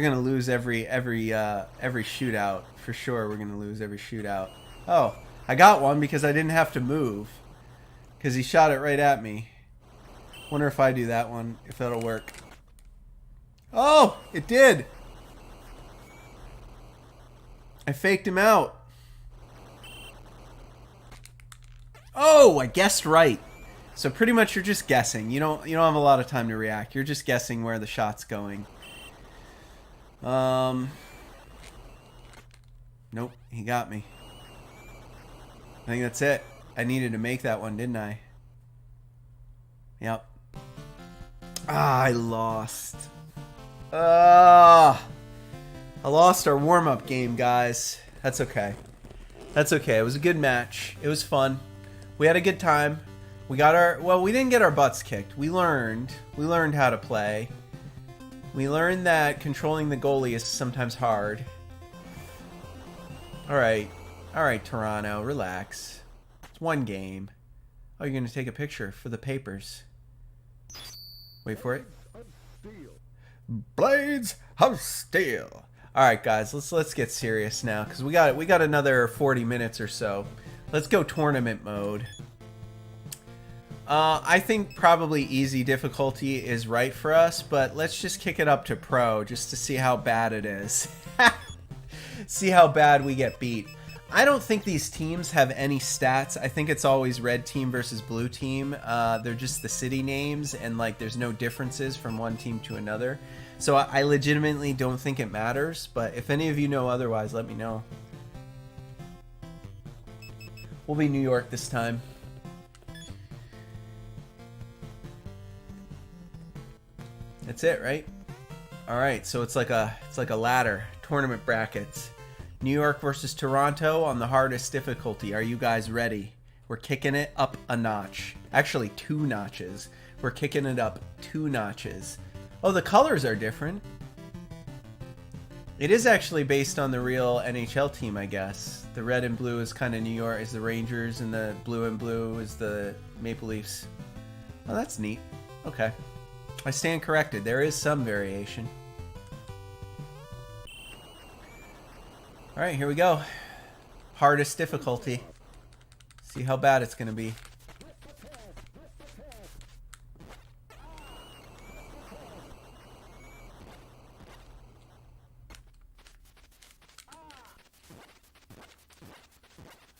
gonna lose every shootout for sure. We're gonna lose every shootout. Oh, I got one because I didn't have to move because he shot it right at me. Wonder if I do that one, if that'll work. Oh, it did. I faked him out. Oh, I guessed right. So pretty much you're just guessing. You don't have a lot of time to react. You're just guessing where the shot's going. Nope, he got me. I think that's it. I needed to make that one, didn't I? Yep. Ah, I lost. I lost our warm-up game, guys. That's okay. That's okay. It was a good match. It was fun. We had a good time. We got our... Well, we didn't get our butts kicked. We learned. We learned how to play. We learned that controlling the goalie is sometimes hard. Alright. Alright, Toronto. Relax. It's one game. Oh, you're going to take a picture for the papers. Wait for it. Blades of Steel. All right, guys, let's get serious now because we got another 40 minutes or so. Let's go tournament mode. I think probably easy difficulty is right for us, but let's just kick it up to pro just to see how bad it is. See how bad we get beat. I don't think these teams have any stats. I think it's always red team versus blue team. They're just the city names, and like there's no differences from one team to another. So I legitimately don't think it matters, but if any of you know otherwise, let me know. We'll be New York this time. That's it, right? All right, so it's like a ladder, tournament brackets. New York versus Toronto on the hardest difficulty. Are you guys ready? We're kicking it up a notch. Actually, 2 notches. We're kicking it up 2 notches. Oh, the colors are different. It is actually based on the real NHL team, I guess. The red and blue is kind of New York, is the Rangers, and the blue and blue is the Maple Leafs. Oh, that's neat. Okay. I stand corrected. There is some variation. Alright, here we go. Hardest difficulty. See how bad it's going to be.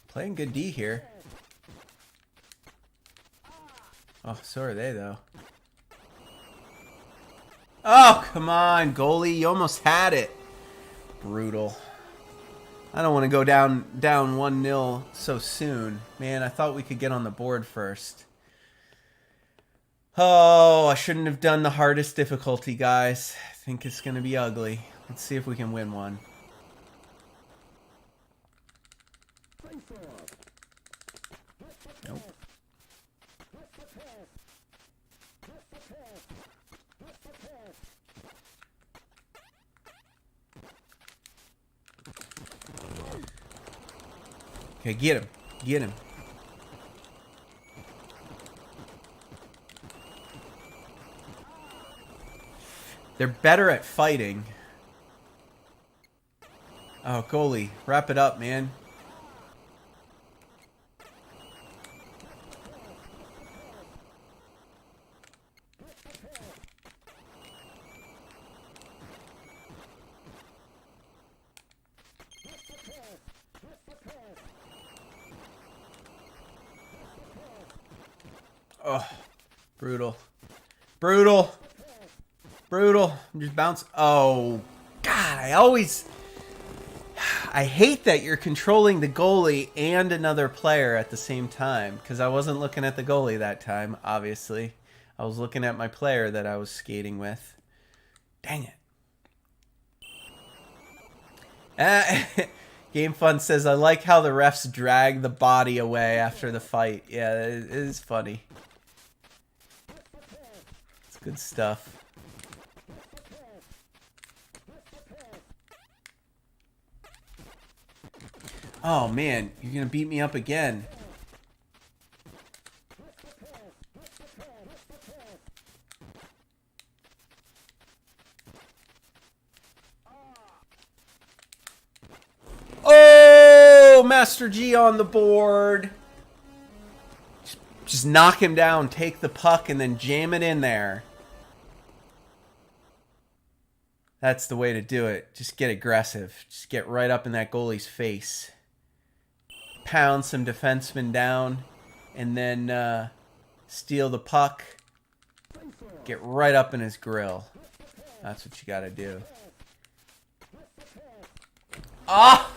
Playing good D here. Oh, so are they, though. Oh, come on, goalie. You almost had it. Brutal. I don't want to go down 1-0 so soon. Man, I thought we could get on the board first. Oh, I shouldn't have done the hardest difficulty, guys. I think it's going to be ugly. Let's see if we can win one. Nope. Okay, get him. Get him. They're better at fighting. Oh, goalie. Wrap it up, man. Oh, brutal. Brutal. Brutal. I'm just bouncing. Oh, God, I hate that you're controlling the goalie and another player at the same time, because I wasn't looking at the goalie that time, obviously. I was looking at my player that I was skating with. Dang it. Game Fun says, I like how the refs drag the body away after the fight. Yeah, it is funny. It's good stuff. Oh, man. You're going to beat me up again. Oh, Master G on the board. Just knock him down, take the puck, and then jam it in there. That's the way to do it. Just get aggressive. Just get right up in that goalie's face. Pound some defensemen down, and then steal the puck. Get right up in his grill. That's what you gotta do. Ah!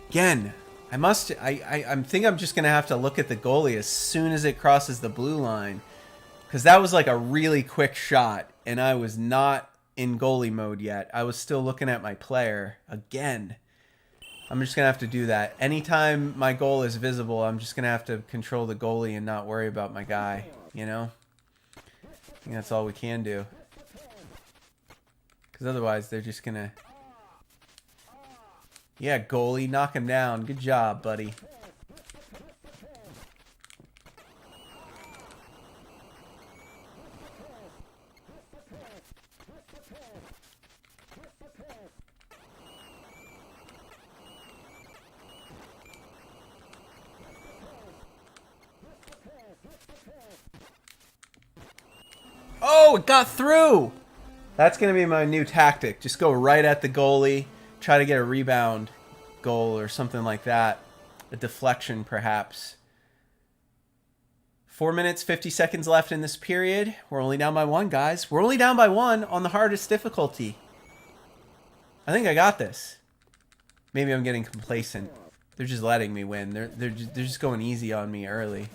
Again, I think I'm just gonna have to look at the goalie as soon as it crosses the blue line, because that was like a really quick shot, and I was not in goalie mode yet. I was still looking at my player. Again, I'm just gonna have to do that. Anytime my goal is visible, I'm just gonna have to control the goalie and not worry about my guy, you know? I think that's all we can do, because otherwise they're just gonna... Yeah, goalie, knock him down. Good job, buddy. Oh, it got through! That's going to be my new tactic. Just go right at the goalie. Try to get a rebound goal or something like that. A deflection, perhaps. 4 minutes, 50 seconds left in this period. We're only down by 1, guys. We're only down by 1 on the hardest difficulty. I think I got this. Maybe I'm getting complacent. They're just letting me win. They're just going easy on me early.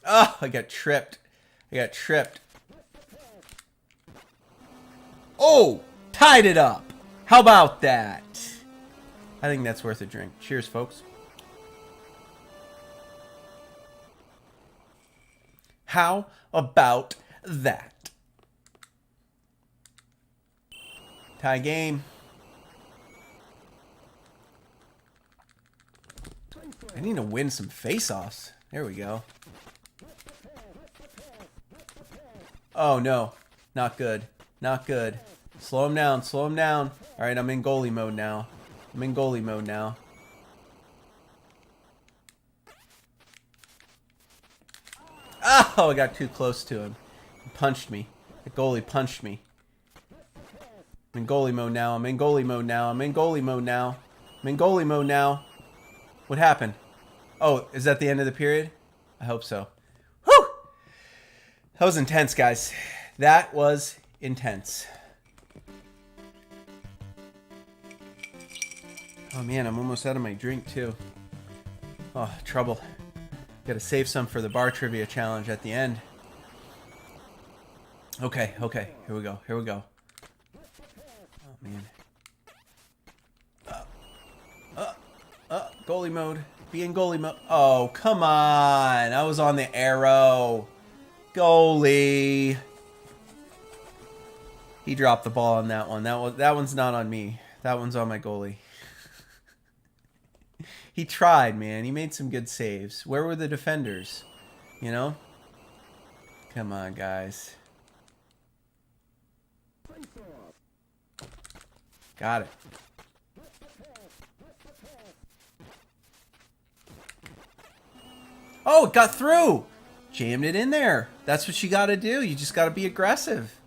Oh, I got tripped. I got tripped. Oh, tied it up. How about that? I think that's worth a drink. Cheers, folks. How about that? Tie game. I need to win some face-offs. There we go. Oh, no. Not good. Not good. Slow him down. Slow him down. All right, I'm in goalie mode now. I'm in goalie mode now. Oh, I got too close to him. He punched me. The goalie punched me. I'm in goalie mode now. I'm in goalie mode now. I'm in goalie mode now. I'm in goalie mode now. What happened? Oh, is that the end of the period? I hope so. Whew! That was intense, guys. That was intense. Oh, man, I'm almost out of my drink, too. Oh, trouble. Gotta save some for the bar trivia challenge at the end. Okay, okay. Here we go. Here we go. Oh, man. Goalie mode. Be in goalie mode. Oh, come on. I was on the arrow. Goalie. He dropped the ball on that one. That one's not on me. That one's on my goalie. He tried, man. He made some good saves. Where were the defenders? You know? Come on, guys. Got it. Oh, it got through. Jammed it in there. That's what you got to do. You just got to be aggressive.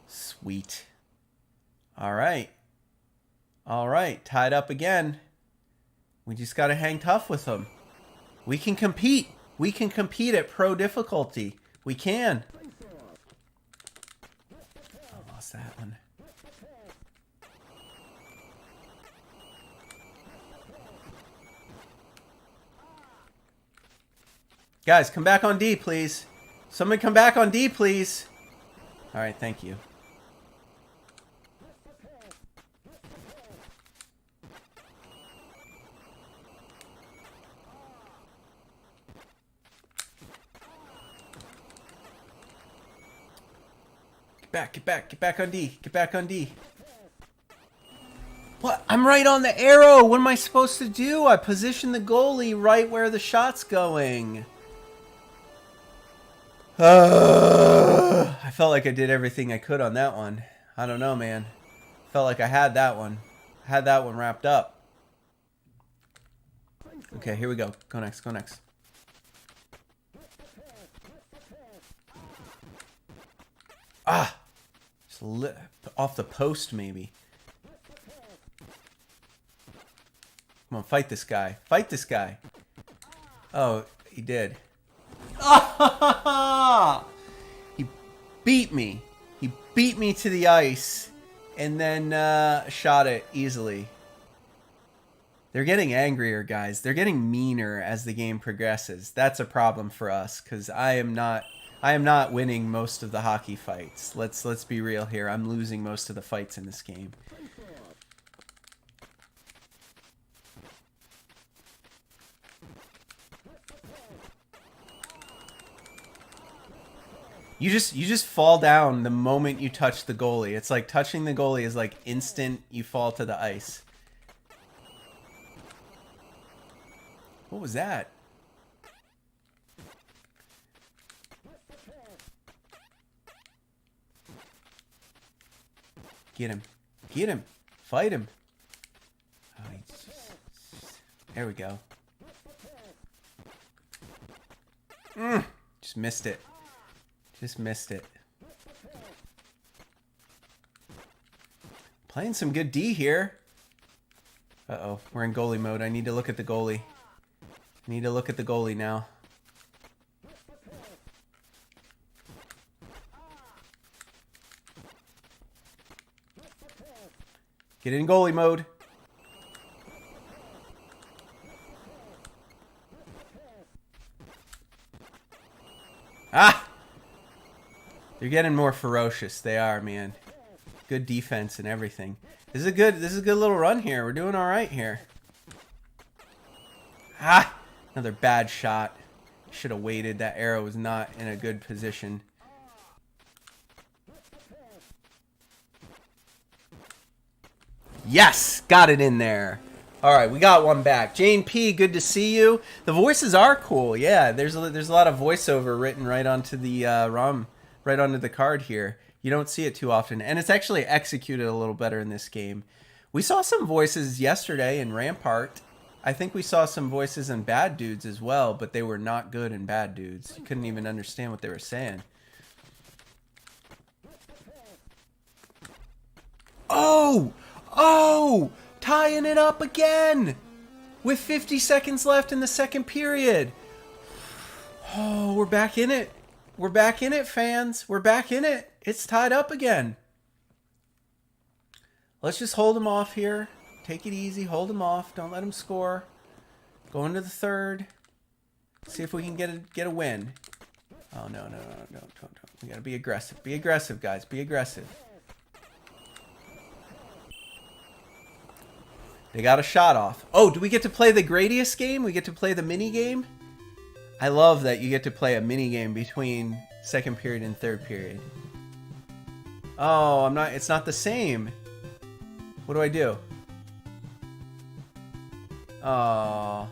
Sweet. All right. All right. Tied up again. We just got to hang tough with them. We can compete. We can compete at pro difficulty. We can. I lost that one. Guys, come back on D, please. Somebody come back on D, please. All right, thank you. Get back on D. Get back on D. What? I'm right on the arrow. What am I supposed to do? I positioned the goalie right where the shot's going. I felt like I did everything I could on that one. I don't know, man. Felt like I had that one. I had that one wrapped up. Okay, here we go. Go next. Go next. Ah! Just off the post, maybe. Come on, fight this guy. Fight this guy. Oh, he did. He beat me. He beat me to the ice and then shot it easily. They're getting angrier, guys. They're getting meaner as the game progresses. That's a problem for us because I am not winning most of the hockey fights. Let's be real here. I'm losing most of the fights in this game. You just fall down the moment you touch the goalie. It's like touching the goalie is like instant you fall to the ice. What was that? Get him. Get him. Fight him. Oh, there we go. Just missed it. Just missed it. Playing some good D here. Uh-oh. We're in goalie mode. I need to look at the goalie. I need to look at the goalie now. Get in goalie mode. Ah! They're getting more ferocious. They are, man. Good defense and everything. This is a good little run here. We're doing all right here. Ah! Another bad shot. Should have waited. That arrow was not in a good position. Yes! Got it in there. Alright, we got one back. Jane P, good to see you. The voices are cool. Yeah, there's a lot of voiceover written right onto the ROM, right onto the card here. You don't see it too often. And it's actually executed a little better in this game. We saw some voices yesterday in Rampart. I think we saw some voices in Bad Dudes as well, but they were not good in Bad Dudes. You couldn't even understand what they were saying. Oh! Oh! Tying it up again! With 50 seconds left in the second period. Oh, we're back in it. We're back in it, fans. We're back in it. It's tied up again. Let's just hold them off here. Take it easy. Hold them off. Don't let them score. Go into the third. See if we can get a win. Oh, no. Don't. We gotta be aggressive. Be aggressive, guys. Be aggressive. They got a shot off. Oh, do we get to play the Gradius game? We get to play the mini game? I love that you get to play a mini game between second period and third period. Oh, it's not the same. What do I do? Oh.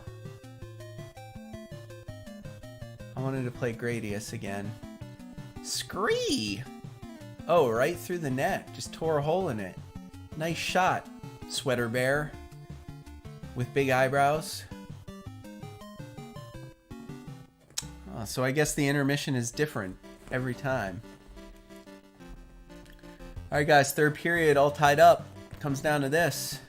I wanted to play Gradius again. Scree! Oh, right through the net. Just tore a hole in it. Nice shot, Sweater Bear. With big eyebrows. Oh, so I guess the intermission is different every time. Alright guys, third period all tied up. Comes down to this.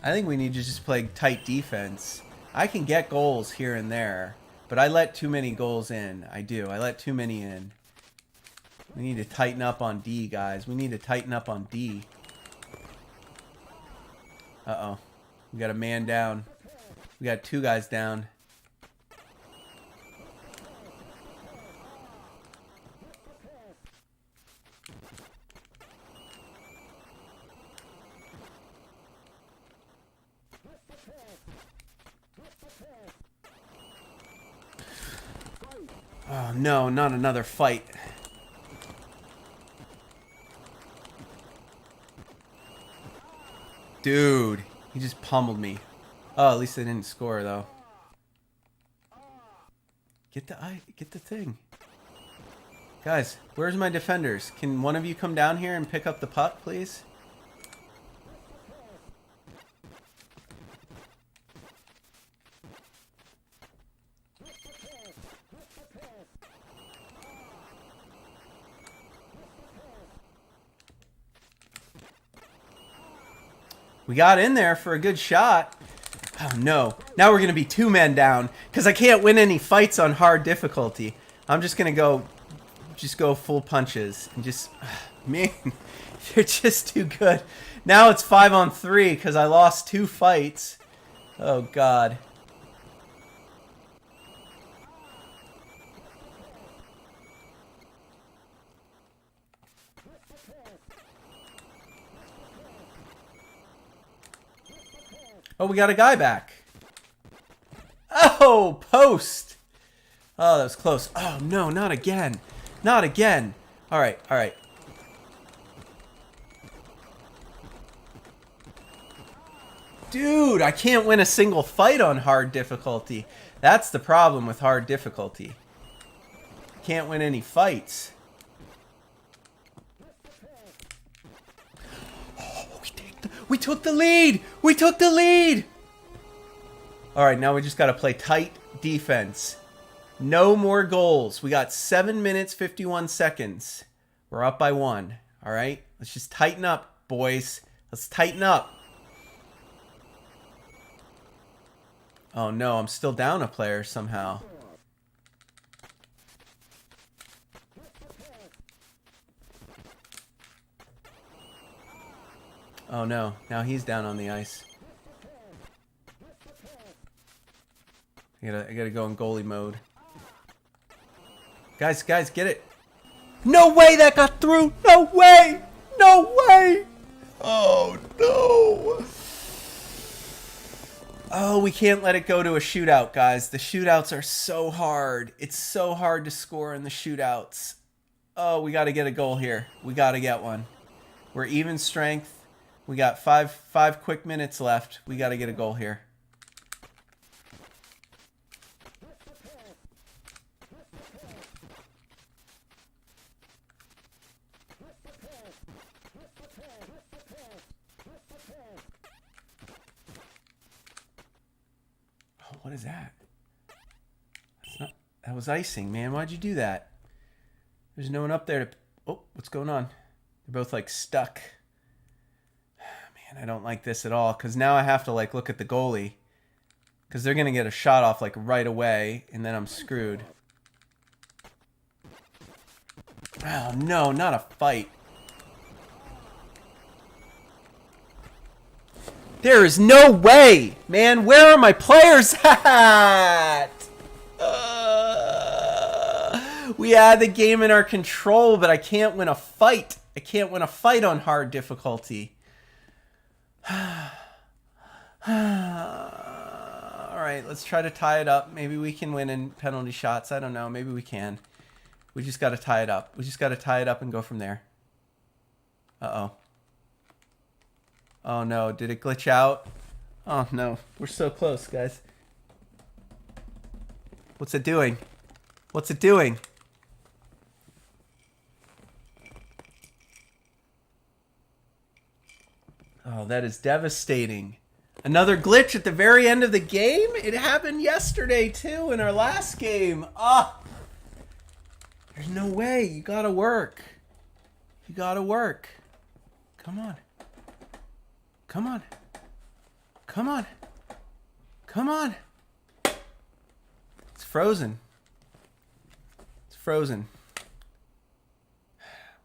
I think we need to just play tight defense. I can get goals here and there, but I let too many goals in. I do. I let too many in. We need to tighten up on D, guys. We need to tighten up on D. Uh-oh. We got a man down. We got two guys down. Oh no, not another fight. Dude, he just pummeled me. Oh, at least they didn't score though. Get the thing. Guys, where's my defenders? Can one of you come down here and pick up the puck, please? We got in there for a good shot. Oh no. Now we're going to be two men down because I can't win any fights on hard difficulty. I'm just going to go full punches and just, man, they're just too good. Now it's 5-on-3 because I lost 2 fights. Oh God. Oh, we got a guy back. Oh, post. Oh, that was close. Oh, no, not again. Not again. All right, all right. Dude, I can't win a single fight on hard difficulty. That's the problem with hard difficulty. Can't win any fights. We took the lead! We took the lead! Alright, now we just gotta play tight defense. No more goals. We got 7 minutes, 51 seconds. We're up by 1. Alright? Let's just tighten up, boys. Let's tighten up. Oh no, I'm still down a player somehow. Oh no, now he's down on the ice. I gotta go in goalie mode. Guys, get it. No way that got through. No way. No way. Oh, no. Oh, we can't let it go to a shootout, guys. The shootouts are so hard. It's so hard to score in the shootouts. Oh, we got to get a goal here. We got to get one. We're even strength. We got five quick minutes left. We got to get a goal here. Oh, what is that? That was icing, man. Why'd you do that? There's no one up there to... Oh, what's going on? They're both, like, stuck. Man, I don't like this at all. Because now I have to, like, look at the goalie. Because they're going to get a shot off, like, right away. And then I'm screwed. Oh, no, not a fight. There is no way! Man, where are my players at? We had the game in our control, but I can't win a fight. I can't win a fight on hard difficulty. Alright, let's try to tie it up. Maybe we can win in penalty shots. I don't know. Maybe we can. We just got to tie it up. We just got to tie it up and go from there. Uh-oh. Oh, no. Did it glitch out? Oh, no. We're so close, guys. What's it doing? What's it doing? Oh, that is devastating. Another glitch at the very end of the game? It happened yesterday, too, in our last game. Ah! Oh, there's no way. You gotta work. You gotta work. Come on. Come on. Come on. Come on. It's frozen. It's frozen.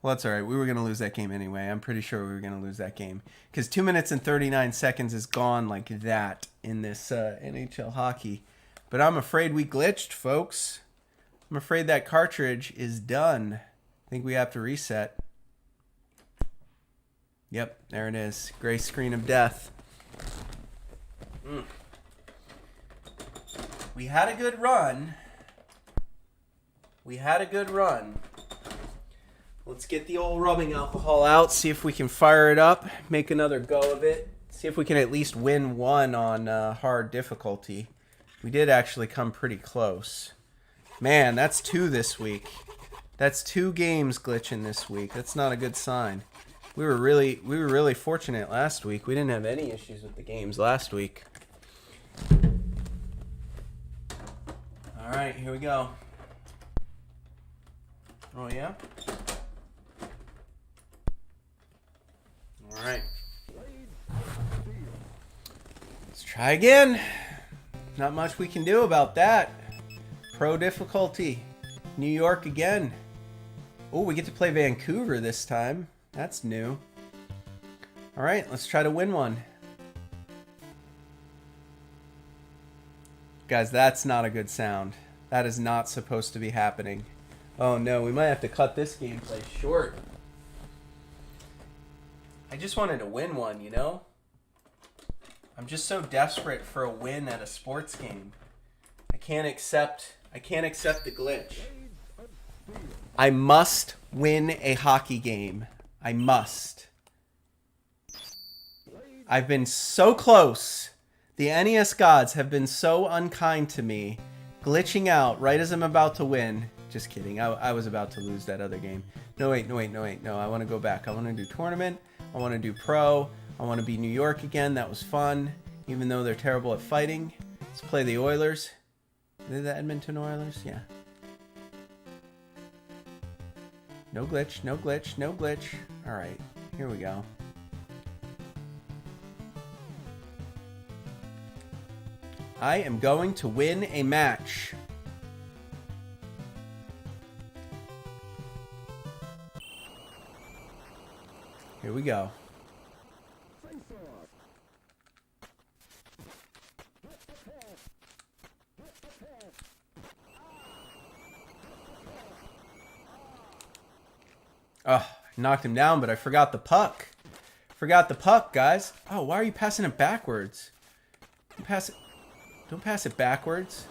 Well, that's all right. We were going to lose that game anyway. I'm pretty sure we were going to lose that game. Because 2 minutes and 39 seconds is gone like that in this NHL hockey. But I'm afraid we glitched, folks. I'm afraid that cartridge is done. I think we have to reset. Yep, there it is. Gray screen of death. We had a good run. We had a good run. Let's get the old rubbing alcohol out, see if we can fire it up, make another go of it, see if we can at least win one on hard difficulty. We did actually come pretty close. Man, that's 2 this week. That's 2 games glitching this week. That's not a good sign. We were really fortunate last week. We didn't have any issues with the games last week. All right, here we go. Oh, yeah? All right. Let's try again. Not much we can do about that. Pro difficulty. New York again. Oh, we get to play Vancouver this time. That's new. All right, let's try to win one. Guys, that's not a good sound. That is not supposed to be happening. Oh no, we might have to cut this gameplay short. I just wanted to win one, you know? I'm just so desperate for a win at a sports game. I can't accept the glitch. I must win a hockey game. I must. I've been so close. The NES gods have been so unkind to me, glitching out right as I'm about to win. Just kidding. I was about to lose that other game. No, wait. No, I want to go back. I want to do tournament. I want to do pro. I want to be New York again. That was fun, even though they're terrible at fighting. Let's play the Oilers. Are they the Edmonton Oilers? Yeah. No glitch, no glitch, no glitch. All right, here we go. I am going to win a match. Here we go. Oh, knocked him down, but I forgot the puck. Forgot the puck, guys. Oh, why are you passing it backwards? Don't pass it backwards.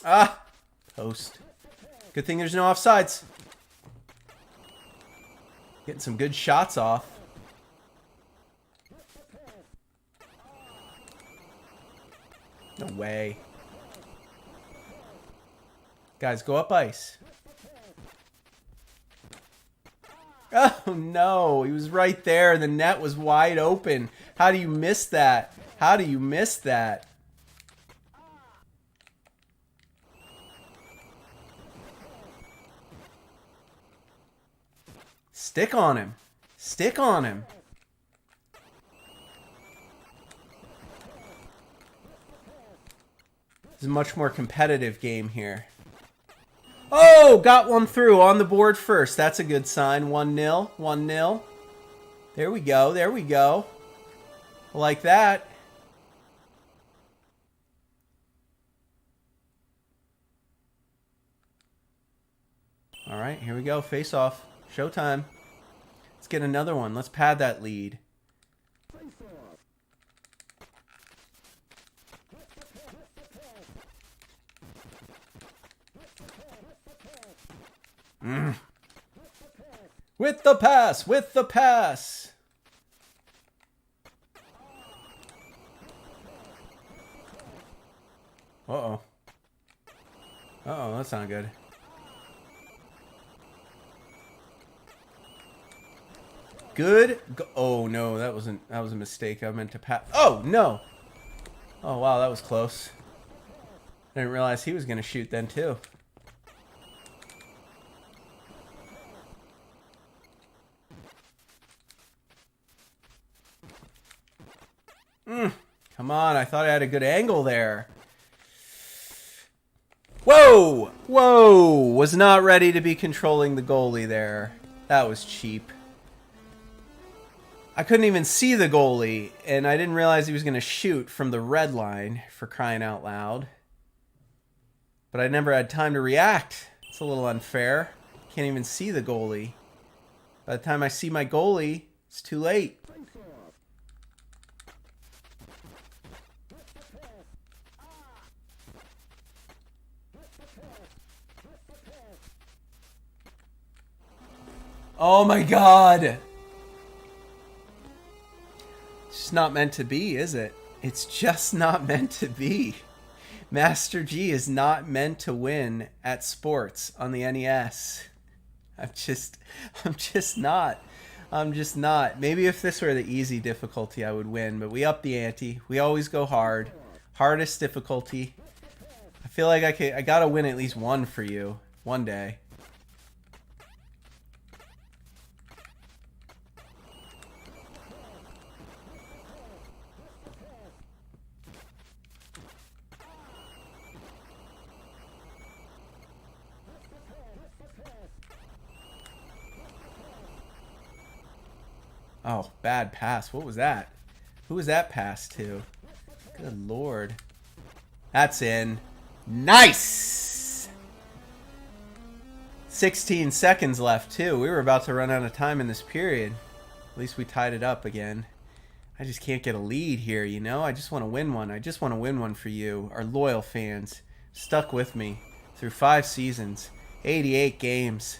Ah, post. Good thing there's no offsides. Getting some good shots off. No way. Guys, go up ice. Oh, no. He was right there. The net was wide open. How do you miss that? How do you miss that? Stick on him. Stick on him. This is a much more competitive game here. Oh, got one through on the board first. That's a good sign. 1-0. 1-0. There we go. There we go. Like that. All right, here we go. Face off. Showtime. Let's get another one. Let's pad that lead. With the pass, with the pass. Uh-oh. Uh-oh, that's not good. Good. Oh no, that was a mistake. I meant to pass. Oh no. Oh wow, that was close. I didn't realize he was going to shoot then too. Come on, I thought I had a good angle there. Whoa! Whoa! Was not ready to be controlling the goalie there. That was cheap. I couldn't even see the goalie, and I didn't realize he was going to shoot from the red line, for crying out loud. But I never had time to react. It's a little unfair. Can't even see the goalie. By the time I see my goalie, it's too late. Oh my god! It's just not meant to be, is it? It's just not meant to be. Master G is not meant to win at sports on the NES. I'm just not. I'm just not. Maybe if this were the easy difficulty, I would win, but we up the ante. We always go hard. Hardest difficulty. I feel like I gotta win at least one for you one day. Oh, bad pass. What was that? Who was that pass to? Good lord. That's in. Nice! 16 seconds left, too. We were about to run out of time in this period. At least we tied it up again. I just can't get a lead here, you know? I just want to win one. I just want to win one for you, our loyal fans. Stuck with me through 5 seasons, 88 games.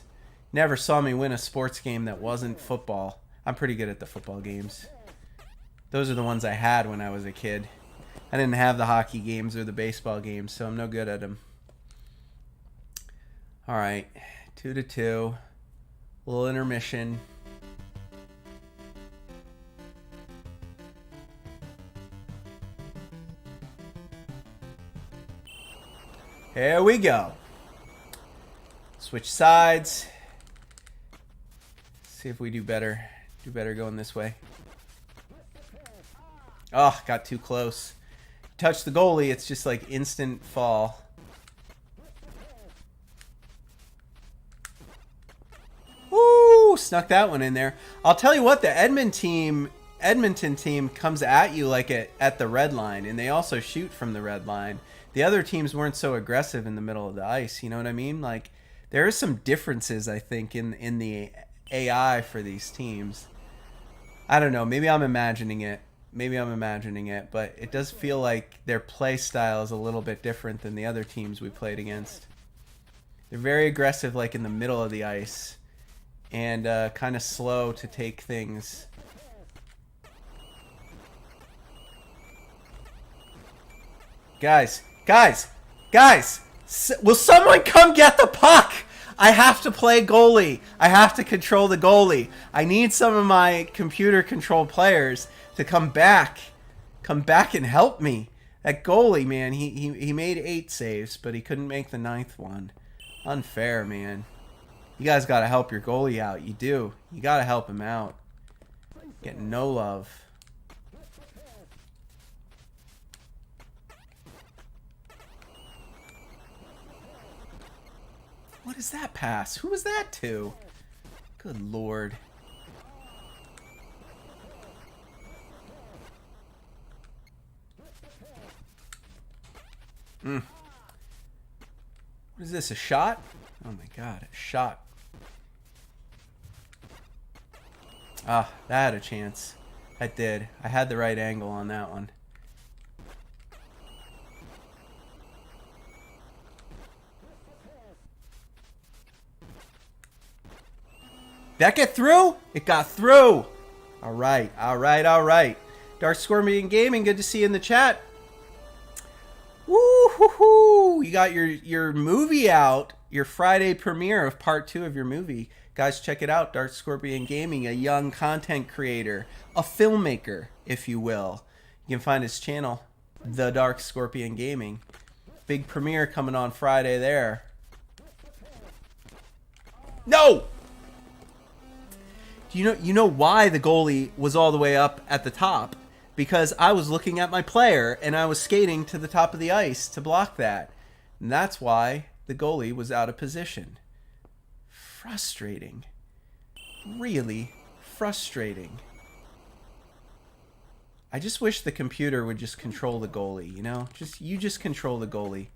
Never saw me win a sports game that wasn't football. I'm pretty good at the football games. Those are the ones I had when I was a kid. I didn't have the hockey games or the baseball games, so I'm no good at them. All right, 2-2. Little intermission. Here we go. Switch sides. See if we do better. Do better going this way. Oh, got too close. Touch the goalie, it's just like instant fall. Woo! Snuck that one in there. I'll tell you what, the Edmund team Edmonton team comes at you like at the red line, and they also shoot from the red line. The other teams weren't so aggressive in the middle of the ice. You know what I mean? Like, there are some differences, I think, in the AI for these teams. I don't know. Maybe I'm imagining it. But it does feel like their play style is a little bit different than the other teams we played against. They're very aggressive, like in the middle of the ice, and kind of slow to take things. Guys! Will someone come get the puck? I have to play goalie. I have to control the goalie. I need some of my computer-controlled players to come back and help me. That goalie, man, he made 8 saves, but he couldn't make the 9th one. Unfair, man. You guys got to help your goalie out. You do. You got to help him out. Getting no love. What is that pass? Who was that to? Good Lord. What is this, a shot? Oh my God, a shot. Ah, that had a chance. That did. I had the right angle on that one. Did that get through? It got through. All right. Dark Scorpion Gaming, good to see you in the chat. Woo-hoo-hoo. You got your movie out, your Friday premiere of part 2 of your movie. Guys, check it out. Dark Scorpion Gaming, a young content creator, a filmmaker, if you will. You can find his channel, The Dark Scorpion Gaming. Big premiere coming on Friday there. No! You know why the goalie was all the way up at the top? Because I was looking at my player and I was skating to the top of the ice to block that. And that's why the goalie was out of position. Frustrating. Really frustrating. I just wish the computer would just control the goalie, you know? You just control the goalie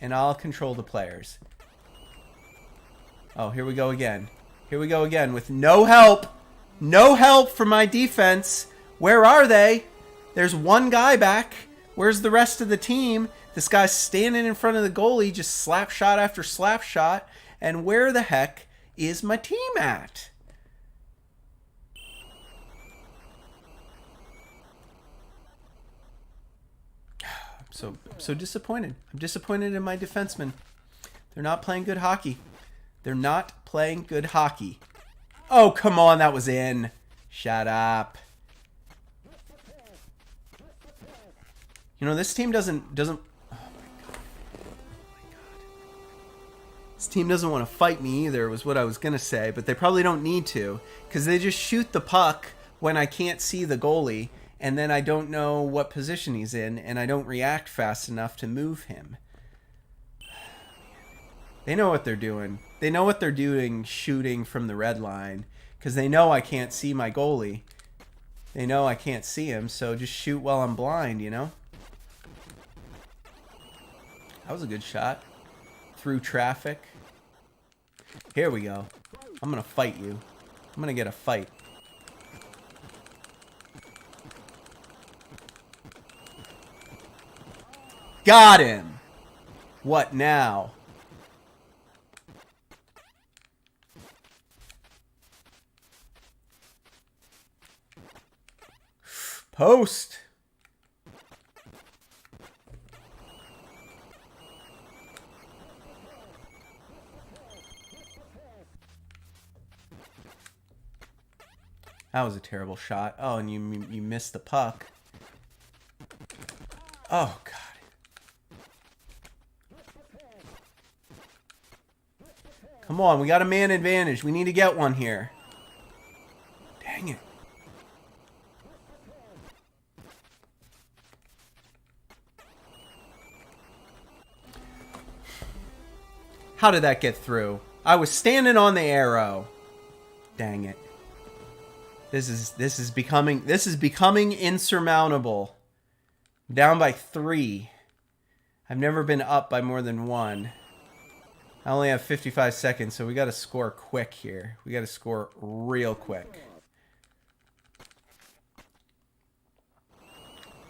and I'll control the players. Oh, here we go again. Here we go again with no help. No help from my defense. Where are they? There's one guy back. Where's the rest of the team? This guy's standing in front of the goalie, just slap shot after slap shot. And where the heck is my team at? I'm so disappointed. I'm disappointed in my defensemen. They're not playing good hockey. They're not playing good hockey. Oh, come on, that was in. Shut up. You know, this team doesn't oh my God. Oh my God. This team doesn't want to fight me either, was what I was going to say, but they probably don't need to, because they just shoot the puck when I can't see the goalie, and then I don't know what position he's in, and I don't react fast enough to move him. They know what they're doing. They know what they're doing shooting from the red line, because they know I can't see my goalie. They know I can't see him, so just shoot while I'm blind, you know? That was a good shot. Through traffic. Here we go. I'm going to fight you. I'm going to get a fight. Got him! What now? Post. That was a terrible shot. Oh, and you missed the puck. Oh, God. Come on, we got a man advantage. We need to get one here. Dang it. How did that get through? I was standing on the arrow. Dang it. This is becoming insurmountable. I'm down by 3. I've never been up by more than 1. I only have 55 seconds, so we got to score quick here. We got to score real quick.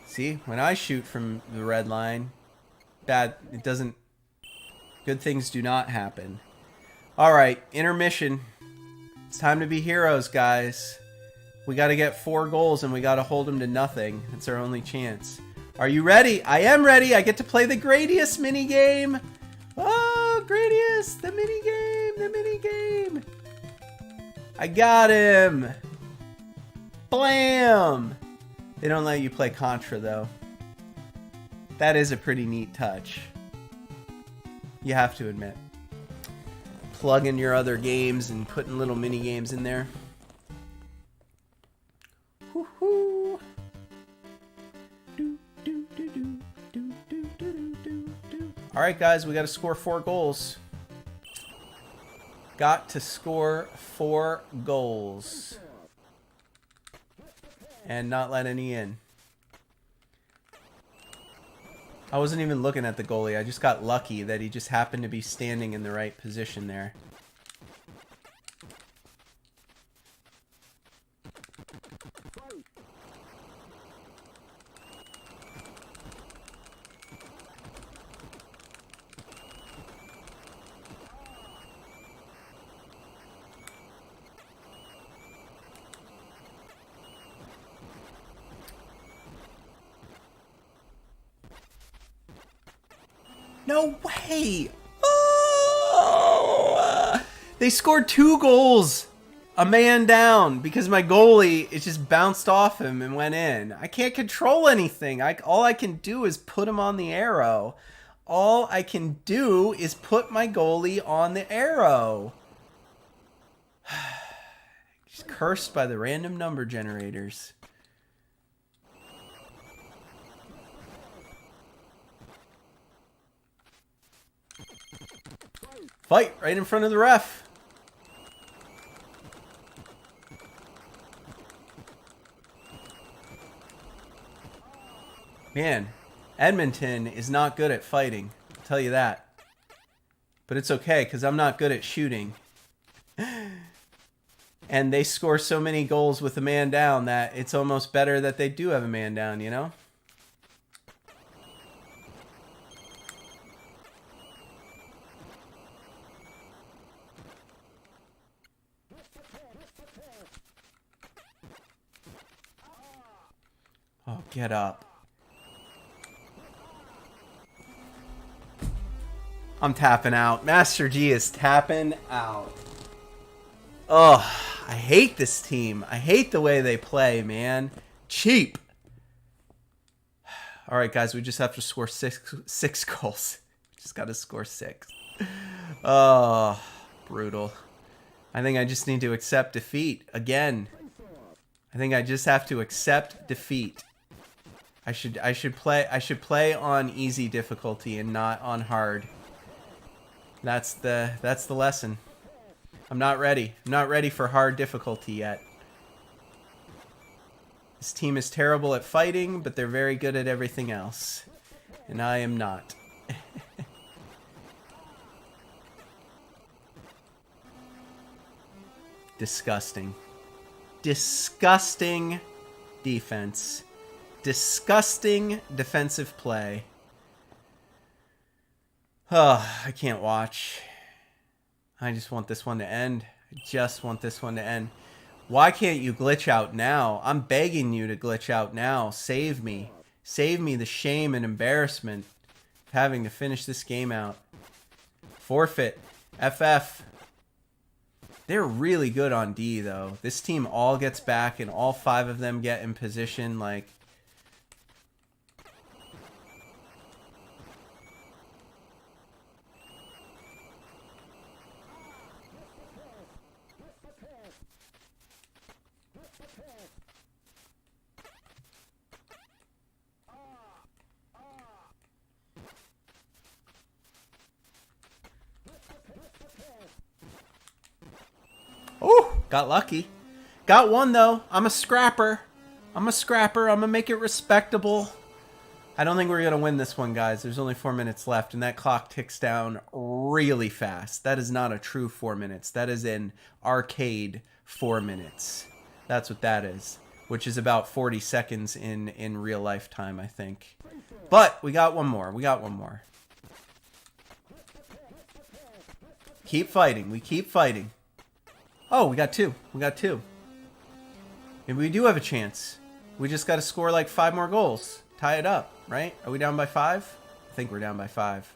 See, when I shoot from the red line, it doesn't, good things do not happen. All right, intermission. It's time to be heroes, guys. We got to get 4 goals and we got to hold them to nothing. It's our only chance. Are you ready? I am ready. I get to play the Gradius minigame. Oh, Gradius, the minigame. I got him. Blam. They don't let you play Contra, though. That is a pretty neat touch. You have to admit. Plugging your other games and putting little mini games in there. Woohoo! All right, guys, we got to score 4 goals. Got to score 4 goals. And not let any in. I wasn't even looking at the goalie. I just got lucky that he just happened to be standing in the right position there. No way! Oh! They scored 2 goals, a man down, because my goalie, it just bounced off him and went in. I can't control anything. All I can do is put him on the arrow. All I can do is put my goalie on the arrow. Just cursed by the random number generators. Fight right in front of the ref. Man, Edmonton is not good at fighting. I'll tell you that. But it's okay, because I'm not good at shooting. And they score so many goals with a man down that it's almost better that they do have a man down, you know? Oh, get up. I'm tapping out. Master G is tapping out. Oh, I hate this team. I hate the way they play, man. Cheap. All right, guys, we just have to score six goals. Just got to score 6. Oh, brutal. I think I just need to accept defeat again. I think I just have to accept defeat. I should play on easy difficulty and not on hard. That's the lesson. I'm not ready. I'm not ready for hard difficulty yet. This team is terrible at fighting, but they're very good at everything else. And I am not. Disgusting. Disgusting defense. Disgusting defensive play. Oh, I can't watch. I just want this one to end. I just want this one to end. Why can't you glitch out now? I'm begging you to glitch out now. Save me. Save me the shame and embarrassment of having to finish this game out. Forfeit. FF. They're really good on D, though. This team all gets back, and all 5 of them get in position, like... Oh, got lucky. Got one, though. I'm a scrapper. I'm going to make it respectable. I don't think we're going to win this one, guys. There's only 4 minutes left, and that clock ticks down really fast. That is not a true 4 minutes. That is an arcade 4 minutes. That's what that is, which is about 40 seconds in real life time, I think. But we got one more. We got one more. Keep fighting. We keep fighting. Oh, we got two. We got two. Maybe we do have a chance. We just got to score like 5 more goals. Tie it up, right? Are we down by 5? I think we're down by 5.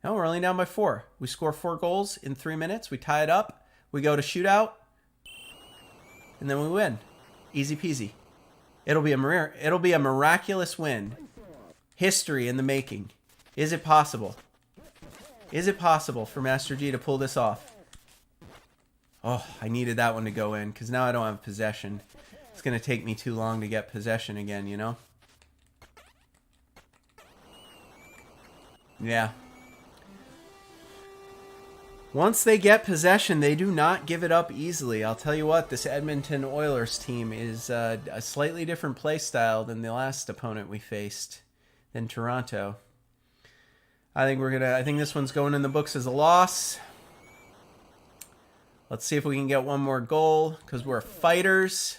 No, we're only down by 4. We score 4 goals in 3 minutes. We tie it up. We go to shootout. And then we win. Easy peasy. It'll be a miraculous win. History in the making. Is it possible? Is it possible for Master G to pull this off? Oh, I needed that one to go in because now I don't have possession. It's going to take me too long to get possession again, you know? Yeah. Once they get possession, they do not give it up easily. I'll tell you what, this Edmonton Oilers team is a slightly different play style than the last opponent we faced, than Toronto. I think this one's going in the books as a loss. Let's see if we can get one more goal because we're fighters.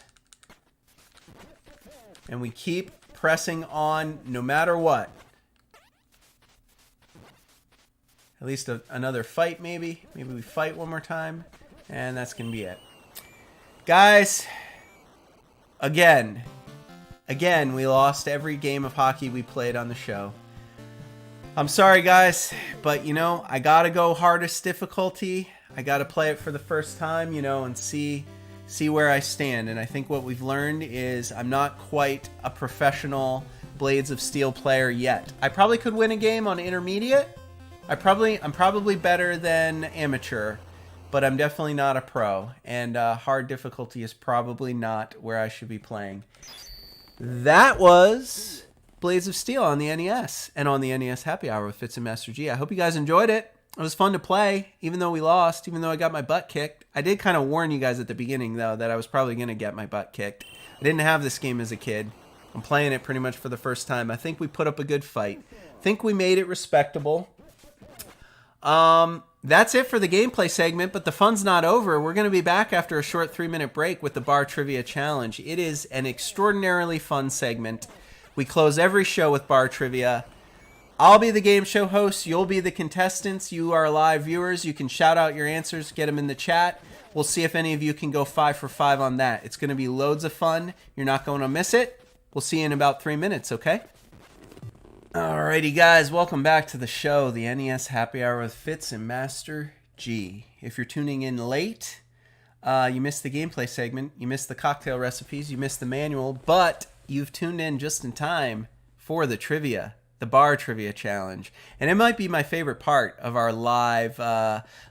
And we keep pressing on no matter what. At least another fight, maybe. Maybe we fight one more time. And that's going to be it. Guys, again, we lost every game of hockey we played on the show. I'm sorry, guys, but, you know, I got to go hardest difficulty. I got to play it for the first time, you know, and see where I stand. And I think what we've learned is I'm not quite a professional Blades of Steel player yet. I probably could win a game on intermediate. I'm probably better than amateur, but I'm definitely not a pro. And hard difficulty is probably not where I should be playing. That was Blades of Steel on the NES and on the NES Happy Hour with Fitz and Master G. I hope you guys enjoyed it. It was fun to play, even though we lost, even though I got my butt kicked. I did kind of warn you guys at the beginning, though, that I was probably going to get my butt kicked. I didn't have this game as a kid. I'm playing it pretty much for the first time. I think we put up a good fight. I think we made it respectable. That's it for the gameplay segment, but the fun's not over. We're going to be back after a short 3-minute break with the Bar Trivia Challenge. It is an extraordinarily fun segment. We close every show with Bar Trivia. I'll be the game show host. You'll be the contestants. You are live viewers. You can shout out your answers, get them in the chat. We'll see if any of you can go 5 for 5 on that. It's going to be loads of fun. You're not going to miss it. We'll see you in about 3 minutes, okay? Alrighty, guys. Welcome back to the show, the NES Happy Hour with Fitz and Master G. If you're tuning in late, you missed the gameplay segment. You missed the cocktail recipes. You missed the manual. But you've tuned in just in time for the trivia. The Bar Trivia Challenge. And it might be my favorite part of our live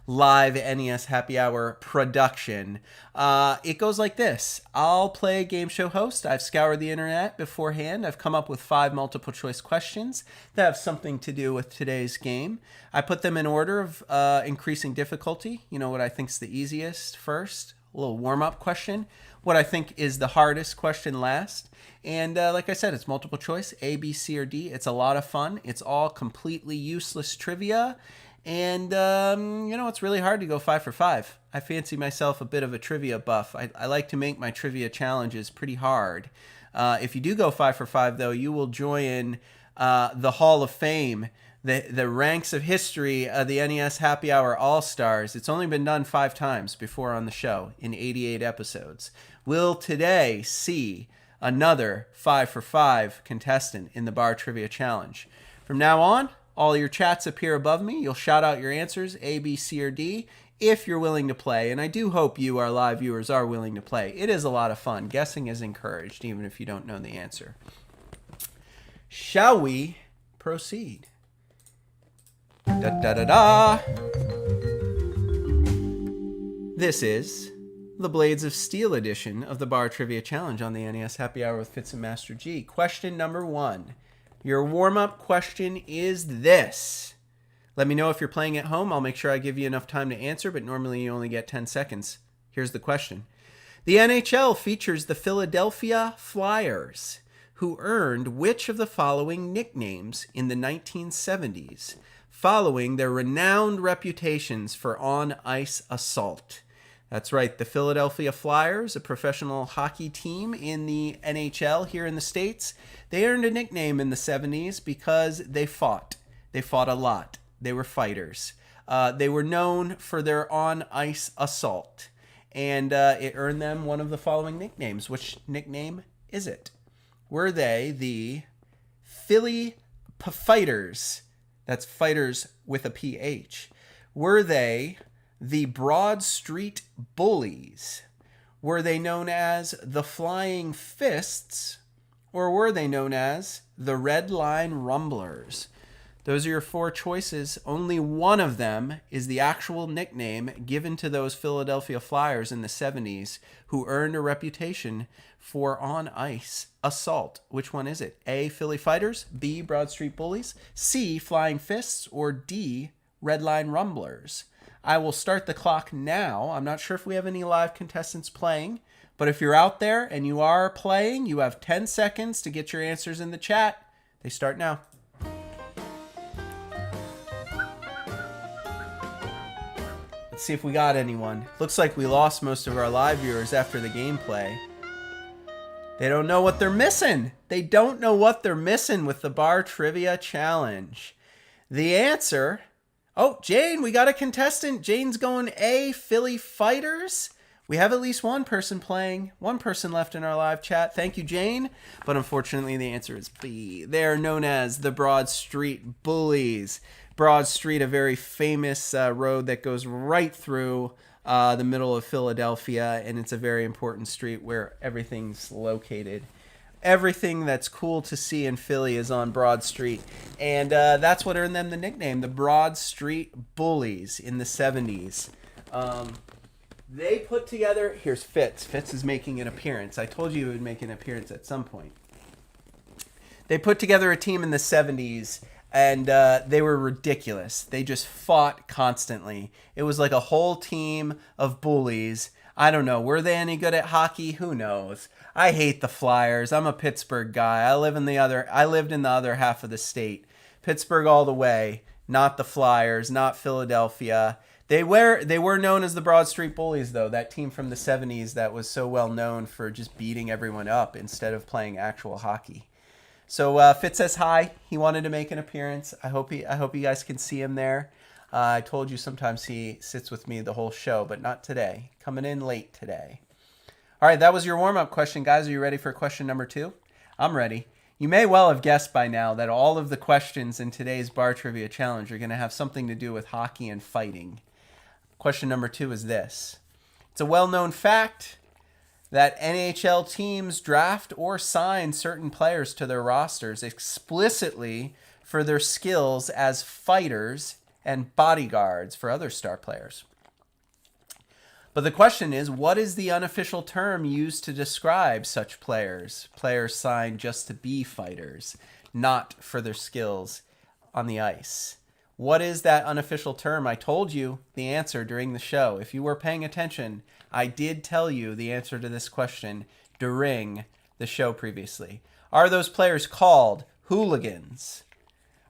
NES Happy Hour production. It goes like this. I'll play a game show host. I've scoured the internet beforehand. I've come up with 5 multiple choice questions that have something to do with today's game. I put them in order of increasing difficulty. You know what I think is the easiest first. A little warm-up question. What I think is the hardest question last. And like I said, it's multiple choice, A, B, C, or D. It's a lot of fun. It's all completely useless trivia. And, you know, it's really hard to go 5 for 5. I fancy myself a bit of a trivia buff. I like to make my trivia challenges pretty hard. If you do go 5 for 5, though, you will join the Hall of Fame, the ranks of history of the NES Happy Hour All-Stars. It's only been done 5 times before on the show in 88 episodes. We'll today see another 5 for 5 contestant in the Bar Trivia Challenge. From now on, all your chats appear above me. You'll shout out your answers, A, B, C, or D, if you're willing to play. And I do hope you, our live viewers, are willing to play. It is a lot of fun. Guessing is encouraged, even if you don't know the answer. Shall we proceed? Da-da-da-da! This is the Blades of Steel edition of the Bar Trivia Challenge on the NES Happy Hour with Fitz and Master G. Question number 1. Your warm-up question is this. Let me know if you're playing at home. I'll make sure I give you enough time to answer, but normally you only get 10 seconds. Here's the question. The NHL features the Philadelphia Flyers, who earned which of the following nicknames in the 1970s, following their renowned reputations for on-ice assault. That's right, the Philadelphia Flyers, a professional hockey team in the NHL here in the States, they earned a nickname in the 70s because they fought. They fought a lot. They were fighters. They were known for their on-ice assault, and it earned them one of the following nicknames. Which nickname is it? Were they the Philly Fighters? That's fighters with a PH. Were they the Broad Street Bullies? Were they known as the Flying Fists? Or were they known as the Red Line Rumblers? Those are your four choices. Only one of them is the actual nickname given to those Philadelphia Flyers in the 70s who earned a reputation for on-ice assault. Which one is it? A, Philly Fighters, B, Broad Street Bullies, C, Flying Fists, or D, Red Line Rumblers? I will start the clock now. I'm not sure if we have any live contestants playing, but if you're out there and you are playing, you have 10 seconds to get your answers in the chat. They start now. Let's see if we got anyone. Looks like we lost most of our live viewers after the gameplay. They don't know what they're missing. They don't know what they're missing with the Bar Trivia Challenge. The answer... Oh, Jane, we got a contestant. Jane's going A, Philly Fighters. We have at least one person playing. One person left in our live chat. Thank you, Jane. But unfortunately, the answer is B. They're known as the Broad Street Bullies. Broad Street, a very famous road that goes right through the middle of Philadelphia, and it's a very important street where everything's located. Everything that's cool to see in Philly is on Broad Street, and that's what earned them the nickname, the Broad Street Bullies in the 70s. They put together... Here's Fitz. Fitz is making an appearance. I told you he would make an appearance at some point. They put together a team in the 70s, and they were ridiculous. They just fought constantly. It was like a whole team of bullies. I don't know. Were they any good at hockey? Who knows? I hate the Flyers. I'm a Pittsburgh guy. I lived in the other half of the state. Pittsburgh all the way. Not the Flyers, not Philadelphia. They were known as the Broad Street Bullies, though. That team from the 70s that was so well known for just beating everyone up instead of playing actual hockey. So Fitz says hi. He wanted to make an appearance. I hope you guys can see him there. I told you sometimes he sits with me the whole show, but not today. Coming in late today. All right, that was your warm-up question, guys. Are you ready for question number 2? I'm ready. You may well have guessed by now that all of the questions in today's Bar Trivia Challenge are going to have something to do with hockey and fighting. Question number 2 is this. It's a well-known fact that NHL teams draft or sign certain players to their rosters explicitly for their skills as fighters and bodyguards for other star players. But the question is, what is the unofficial term used to describe such players? Players signed just to be fighters, not for their skills on the ice. What is that unofficial term? I told you the answer during the show. If you were paying attention, I did tell you the answer to this question during the show previously. Are those players called hooligans?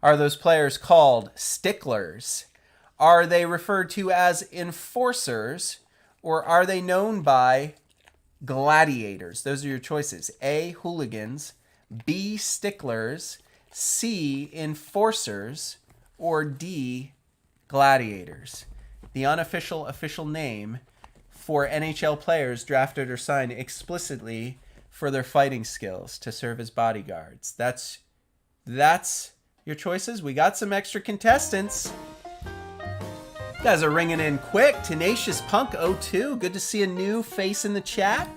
Are those players called sticklers? Are they referred to as enforcers? Or are they known by gladiators? Those are your choices. A, hooligans, B, sticklers, C, enforcers, or D, gladiators. The unofficial official name for NHL players drafted or signed explicitly for their fighting skills to serve as bodyguards. That's your choices. We got some extra contestants. You guys are ringing in quick. Tenacious Punk 02. Good to see a new face in the chat.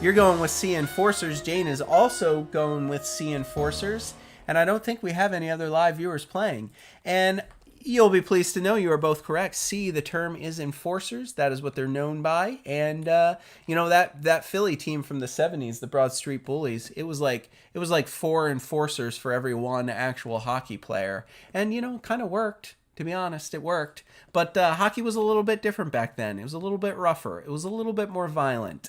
You're going with C, enforcers. Jane is also going with C, enforcers. And I don't think we have any other live viewers playing. And you'll be pleased to know you are both correct. C, the term is enforcers. That is what they're known by. And that Philly team from the 70s, the Broad Street Bullies, it was like 4 enforcers for every one actual hockey player. And kind of worked. To be honest, it worked. But hockey was a little bit different back then. It was a little bit rougher. It was a little bit more violent.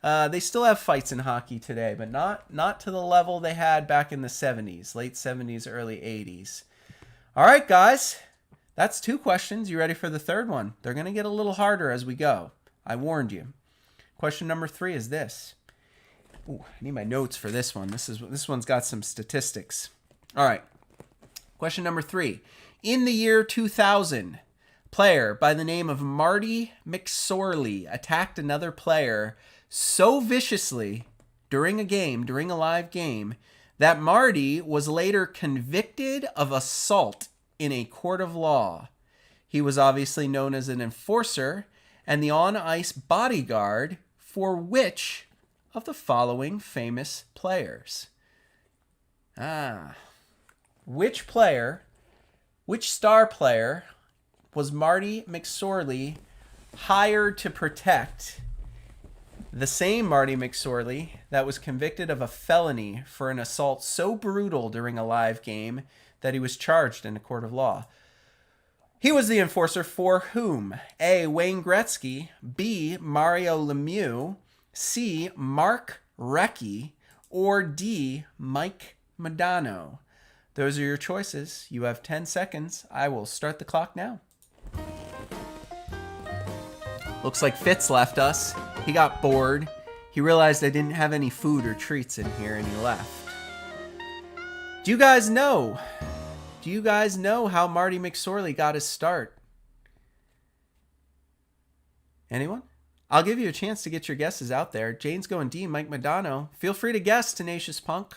They still have fights in hockey today, but not to the level they had back in the 70s, late 70s, early 80s. All right, guys. That's 2 questions. You ready for the third one? They're going to get a little harder as we go. I warned you. Question number 3 is this. Ooh, I need my notes for this one. This one's got some statistics. All right. Question number 3. In the year 2000, player by the name of Marty McSorley attacked another player so viciously during a live game, that Marty was later convicted of assault in a court of law. He was obviously known as an enforcer and the on-ice bodyguard for which of the following famous players? Which star player was Marty McSorley hired to protect? The same Marty McSorley that was convicted of a felony for an assault so brutal during a live game that he was charged in a court of law. He was the enforcer for whom? A. Wayne Gretzky, B. Mario Lemieux, C. Mark Recchi, or D. Mike Modano. Those are your choices. You have 10 seconds. I will start the clock now. Looks like Fitz left us. He got bored. He realized I didn't have any food or treats in here and he left. Do you guys know? Do you guys know how Marty McSorley got his start? Anyone? I'll give you a chance to get your guesses out there. Jane's going D, Mike Modano. Feel free to guess, Tenacious Punk.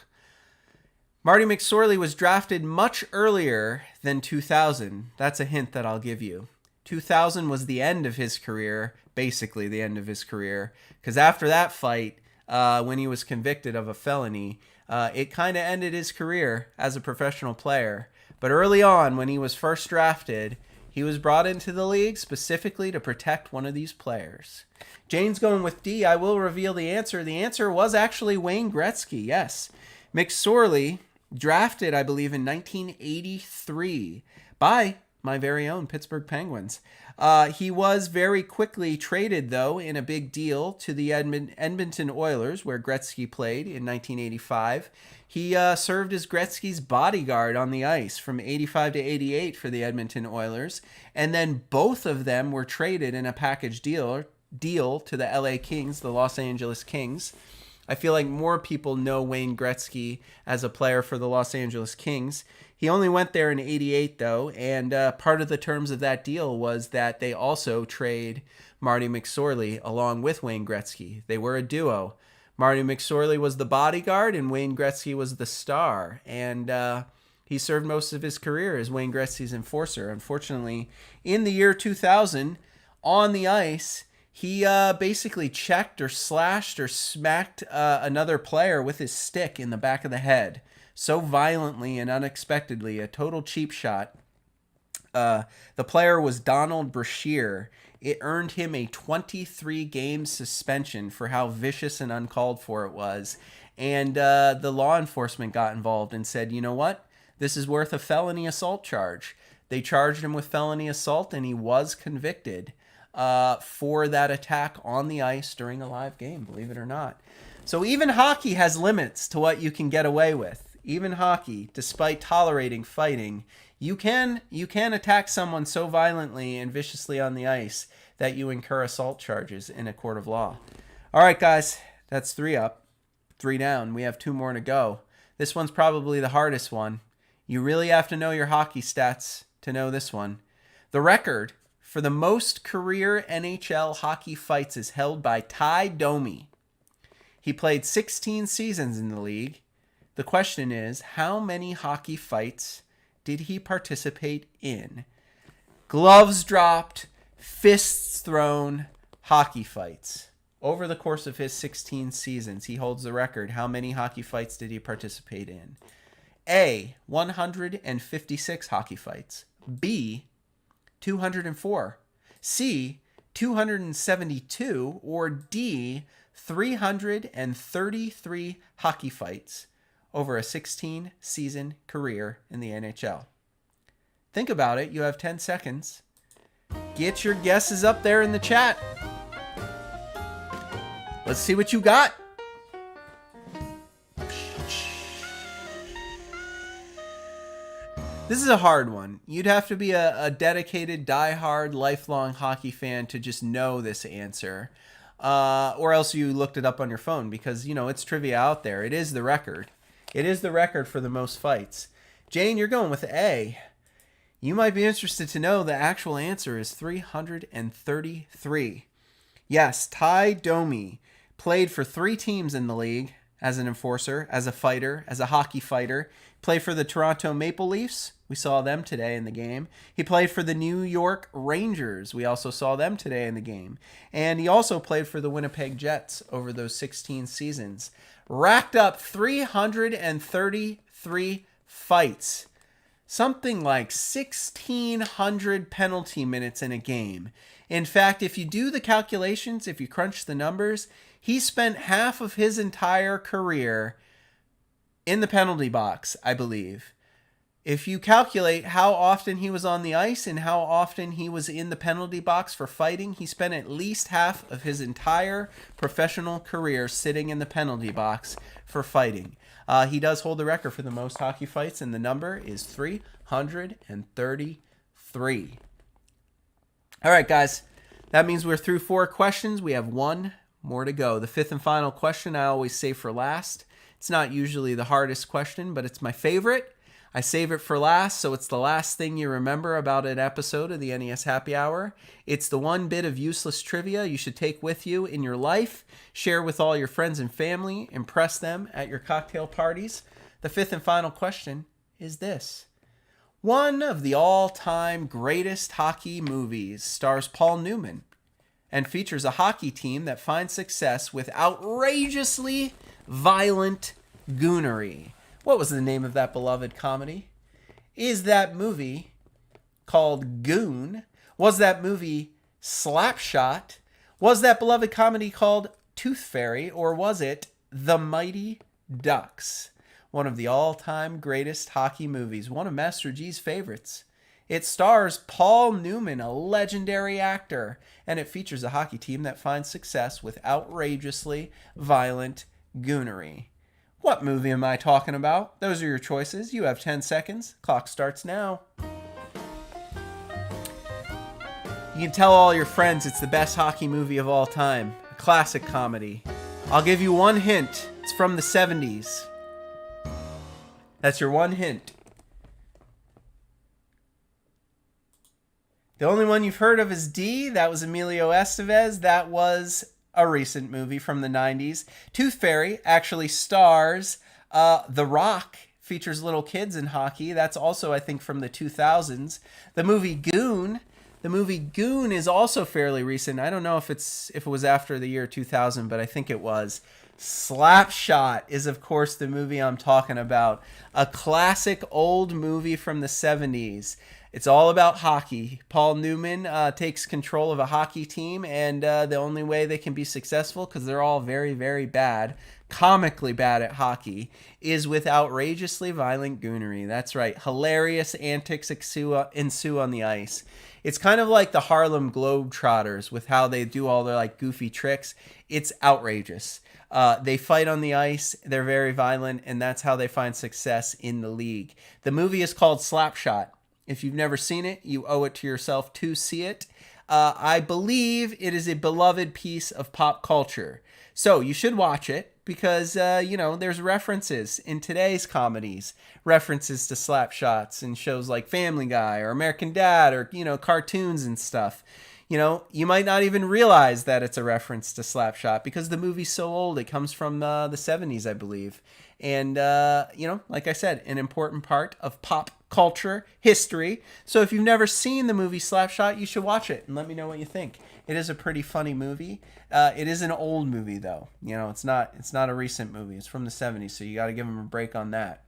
Marty McSorley was drafted much earlier than 2000. That's a hint that I'll give you. 2000 was the end of his career, basically the end of his career, because after that fight, when he was convicted of a felony, it kind of ended his career as a professional player. But early on, when he was first drafted, he was brought into the league specifically to protect one of these players. Jane's going with D. I will reveal the answer. The answer was actually Wayne Gretzky, yes. McSorley, drafted, I believe, in 1983 by my very own Pittsburgh Penguins. He was very quickly traded, though, in a big deal to the Edmonton Oilers, where Gretzky played in 1985. He served as Gretzky's bodyguard on the ice from 85 to 88 for the Edmonton Oilers. And then both of them were traded in a package deal to the LA Kings, the Los Angeles Kings. I feel like more people know Wayne Gretzky as a player for the Los Angeles Kings. He only went there in 88, though, and part of the terms of that deal was that they also trade Marty McSorley along with Wayne Gretzky. They were a duo. Marty McSorley was the bodyguard, and Wayne Gretzky was the star, and he served most of his career as Wayne Gretzky's enforcer. Unfortunately, in the year 2000, on the ice, he basically checked or slashed or smacked another player with his stick in the back of the head so violently and unexpectedly, a total cheap shot. The player was Donald Brashear. It earned him a 23-game suspension for how vicious and uncalled for it was. And the law enforcement got involved and said, you know what? This is worth a felony assault charge. They charged him with felony assault, and he was convicted for that attack on the ice during a live game, believe it or not. So even hockey has limits to what you can get away with. Even hockey, despite tolerating fighting, you can attack someone so violently and viciously on the ice that you incur assault charges in a court of law. All right, guys, that's 3 up, 3 down. We have 2 more to go. This one's probably the hardest one. You really have to know your hockey stats to know this one. The record for the most career NHL hockey fights is held by Ty Domi. He played 16 seasons in the league. The question is, how many hockey fights did he participate in? Gloves dropped, fists thrown, hockey fights. Over the course of his 16 seasons, he holds the record. How many hockey fights did he participate in? A, 156 hockey fights. B, 204. C, 272. Or D, 333 hockey fights over a 16-season career in the NHL. Think about it. You have 10 seconds. Get your guesses up there in the chat. Let's see what you got. This is a hard one. You'd have to be a dedicated, die-hard, lifelong hockey fan to just know this answer. Or else you looked it up on your phone because, you know, it's trivia out there. It is the record. It is the record for the most fights. Jane, you're going with A. You might be interested to know the actual answer is 333. Yes, Ty Domi played for 3 teams in the league as an enforcer, as a fighter, as a hockey fighter. Played for the Toronto Maple Leafs. We saw them today in the game. He played for the New York Rangers. We also saw them today in the game. And he also played for the Winnipeg Jets over those 16 seasons. Racked up 333 fights. Something like 1,600 penalty minutes in a game. In fact, if you do the calculations, if you crunch the numbers, he spent half of his entire career in the penalty box, I believe. If you calculate how often he was on the ice and how often he was in the penalty box for fighting, he spent at least half of his entire professional career sitting in the penalty box for fighting. He does hold the record for the most hockey fights, and the number is 333. All right, guys. That means we're through 4 questions. We have 1 more to go. The 5th and final question I always save for last. It's not usually the hardest question, but it's my favorite. I save it for last, so it's the last thing you remember about an episode of the NES Happy Hour. It's the one bit of useless trivia you should take with you in your life, share with all your friends and family, impress them at your cocktail parties. The 5th and final question is this. One of the all-time greatest hockey movies stars Paul Newman and features a hockey team that finds success with outrageously violent goonery. What was the name of that beloved comedy? Is that movie called Goon? Was that movie Slapshot? Was that beloved comedy called Tooth Fairy? Or was it The Mighty Ducks? One of the all-time greatest hockey movies. One of Master G's favorites. It stars Paul Newman, a legendary actor, and it features a hockey team that finds success with outrageously violent goonery. What movie am I talking about? Those are your choices. You have 10 seconds. Clock starts now. You can tell all your friends it's the best hockey movie of all time. A classic comedy. I'll give you one hint. It's from the 70s. That's your one hint. The only one you've heard of is D. That was Emilio Estevez. That was a recent movie from the 90s. Tooth Fairy actually stars The Rock, features little kids in hockey. That's also, I think, from the 2000s. The movie Goon is also fairly recent. I don't know if it was after the year 2000, but I think it was. Slapshot is, of course, the movie I'm talking about. A classic old movie from the 70s. It's all about hockey. Paul Newman takes control of a hockey team, and the only way they can be successful, because they're all very, very bad, comically bad at hockey, is with outrageously violent goonery. That's right. Hilarious antics ensue on the ice. It's kind of like the Harlem Globetrotters with how they do all their like goofy tricks. It's outrageous. They fight on the ice. They're very violent, and that's how they find success in the league. The movie is called Slapshot. If you've never seen it, you owe it to yourself to see it. I believe it is a beloved piece of pop culture. So you should watch it because, there's references in today's comedies, references to Slapshots in shows like Family Guy or American Dad or, cartoons and stuff. You might not even realize that it's a reference to Slapshot because the movie's so old. It comes from the 70s, I believe. And, like I said, an important part of pop culture history. So if you've never seen the movie Slapshot, you should watch it and let me know what you think. It is a pretty funny movie. It is an old movie, though. It's not a recent movie. It's from the 70s, so you got to give them a break on that.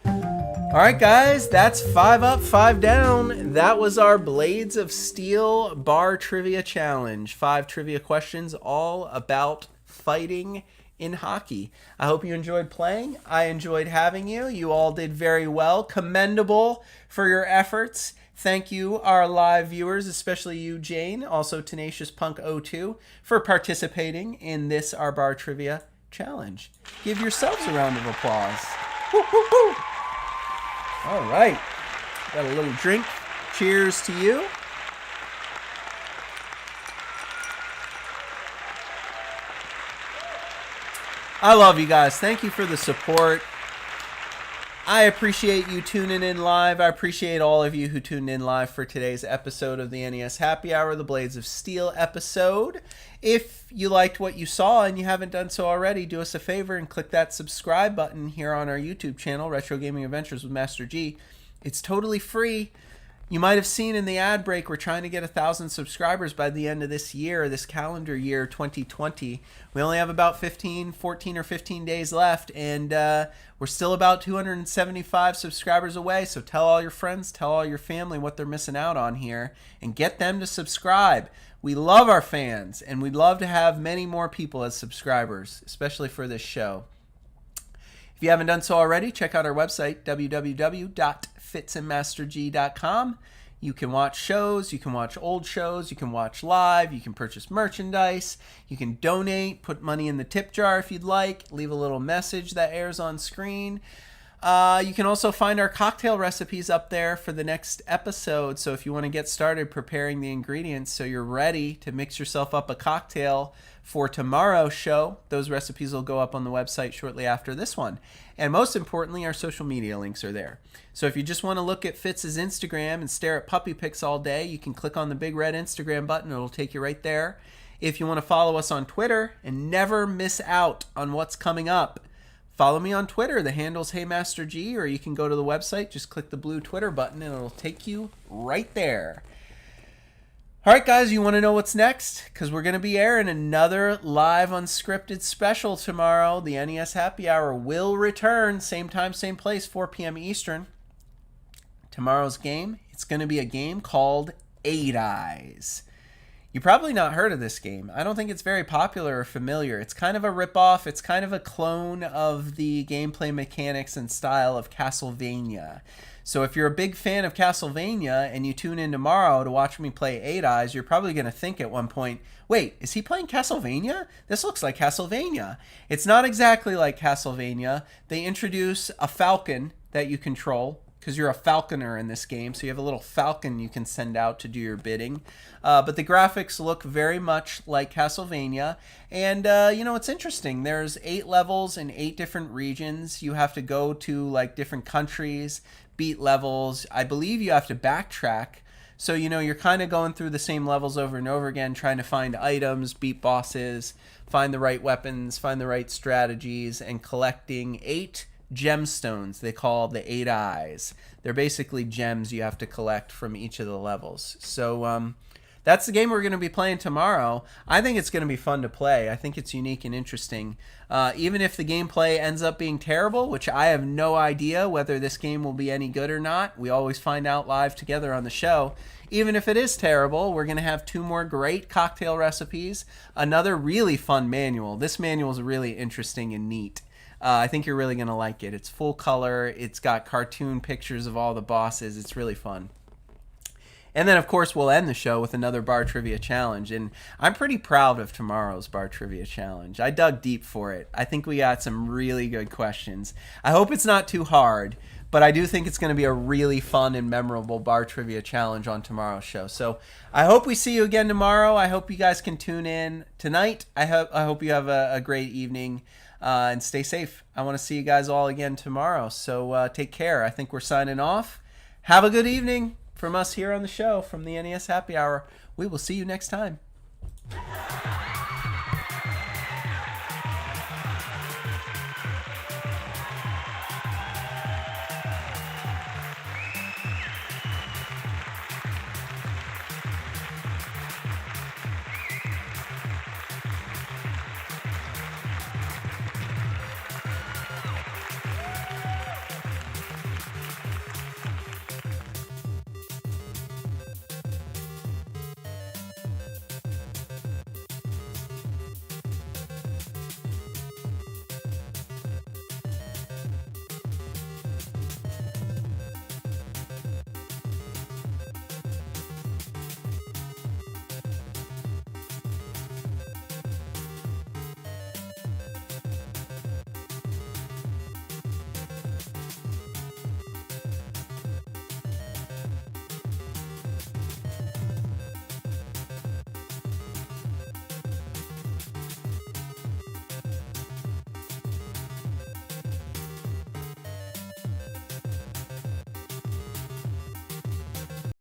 All right, guys, that's 5 up, 5 down. That was our Blades of Steel Bar Trivia Challenge. 5 trivia questions all about fighting in hockey. I hope you enjoyed playing. I enjoyed having you. You all did very well. Commendable for your efforts. Thank you, our live viewers, especially you, Jane, also Tenacious Punk 02, for participating in this Our Bar Trivia Challenge. Give yourselves a round of applause. Woo, woo, woo. All right. Got a little drink. Cheers to you. I love you guys. Thank you for the support. I appreciate you tuning in live. I appreciate all of you who tuned in live for today's episode of the NES Happy Hour, the Blades of Steel episode. If you liked what you saw and you haven't done so already, do us a favor and click that subscribe button here on our YouTube channel, Retro Gaming Adventures with Master G. It's totally free. You might have seen in the ad break, we're trying to get 1,000 subscribers by the end of this year, this calendar year, 2020. We only have about 14 or 15 days left, and we're still about 275 subscribers away. So tell all your friends, tell all your family what they're missing out on here, and get them to subscribe. We love our fans, and we'd love to have many more people as subscribers, especially for this show. If you haven't done so already, check out our website, www.fitsandmasterg.com. You can watch shows, you can watch old shows, you can watch live, you can purchase merchandise, you can donate, put money in the tip jar if you'd like, leave a little message that airs on screen. You can also find our cocktail recipes up there for the next episode. So if you want to get started preparing the ingredients so you're ready to mix yourself up a cocktail for tomorrow's show, those recipes will go up on the website shortly after this one. And most importantly, our social media links are there. So if you just want to look at Fitz's Instagram and stare at puppy pics all day, you can click on the big red Instagram button. It'll take you right there. If you want to follow us on Twitter and never miss out on what's coming up, follow me on Twitter. The handle's HeyMasterG, or you can go to the website, just click the blue Twitter button, and it'll take you right there. All right, guys, you want to know what's next? Because we're going to be airing another live unscripted special tomorrow. The NES Happy Hour will return, same time, same place, 4 p.m. Eastern. Tomorrow's game, it's going to be a game called 8 Eyes. You've probably not heard of this game. I don't think it's very popular or familiar. It's kind of a ripoff. It's kind of a clone of the gameplay mechanics and style of Castlevania. So if you're a big fan of Castlevania and you tune in tomorrow to watch me play 8 Eyes, you're probably going to think at one point, wait, is he playing Castlevania? This looks like Castlevania. It's not exactly like Castlevania. They introduce a falcon that you control, because you're a falconer in this game, so you have a little falcon you can send out to do your bidding. But the graphics look very much like Castlevania. And, it's interesting. There's 8 levels in 8 different regions. You have to go to, different countries, beat levels. I believe you have to backtrack. So, you're kind of going through the same levels over and over again, trying to find items, beat bosses, find the right weapons, find the right strategies, and collecting 8 gemstones they call the 8 Eyes. They're basically gems you have to collect from each of the levels. So that's the game we're going to be playing tomorrow. I think it's going to be fun to play. I think it's unique and interesting. Even if the gameplay ends up being terrible, which I have no idea whether this game will be any good or not. We always find out live together on the show. Even if it is terrible, we're going to have 2 more great cocktail recipes, another really fun manual. This manual is really interesting and neat. I think you're really going to like it. It's full color. It's got cartoon pictures of all the bosses. It's really fun. And then, of course, we'll end the show with another Bar Trivia Challenge. And I'm pretty proud of tomorrow's Bar Trivia Challenge. I dug deep for it. I think we got some really good questions. I hope it's not too hard, but I do think it's going to be a really fun and memorable Bar Trivia Challenge on tomorrow's show. So I hope we see you again tomorrow. I hope you guys can tune in tonight. I hope you have a great evening. And stay safe. I want to see you guys all again tomorrow. So take care. I think we're signing off. Have a good evening from us here on the show, from the NES Happy Hour. We will see you next time.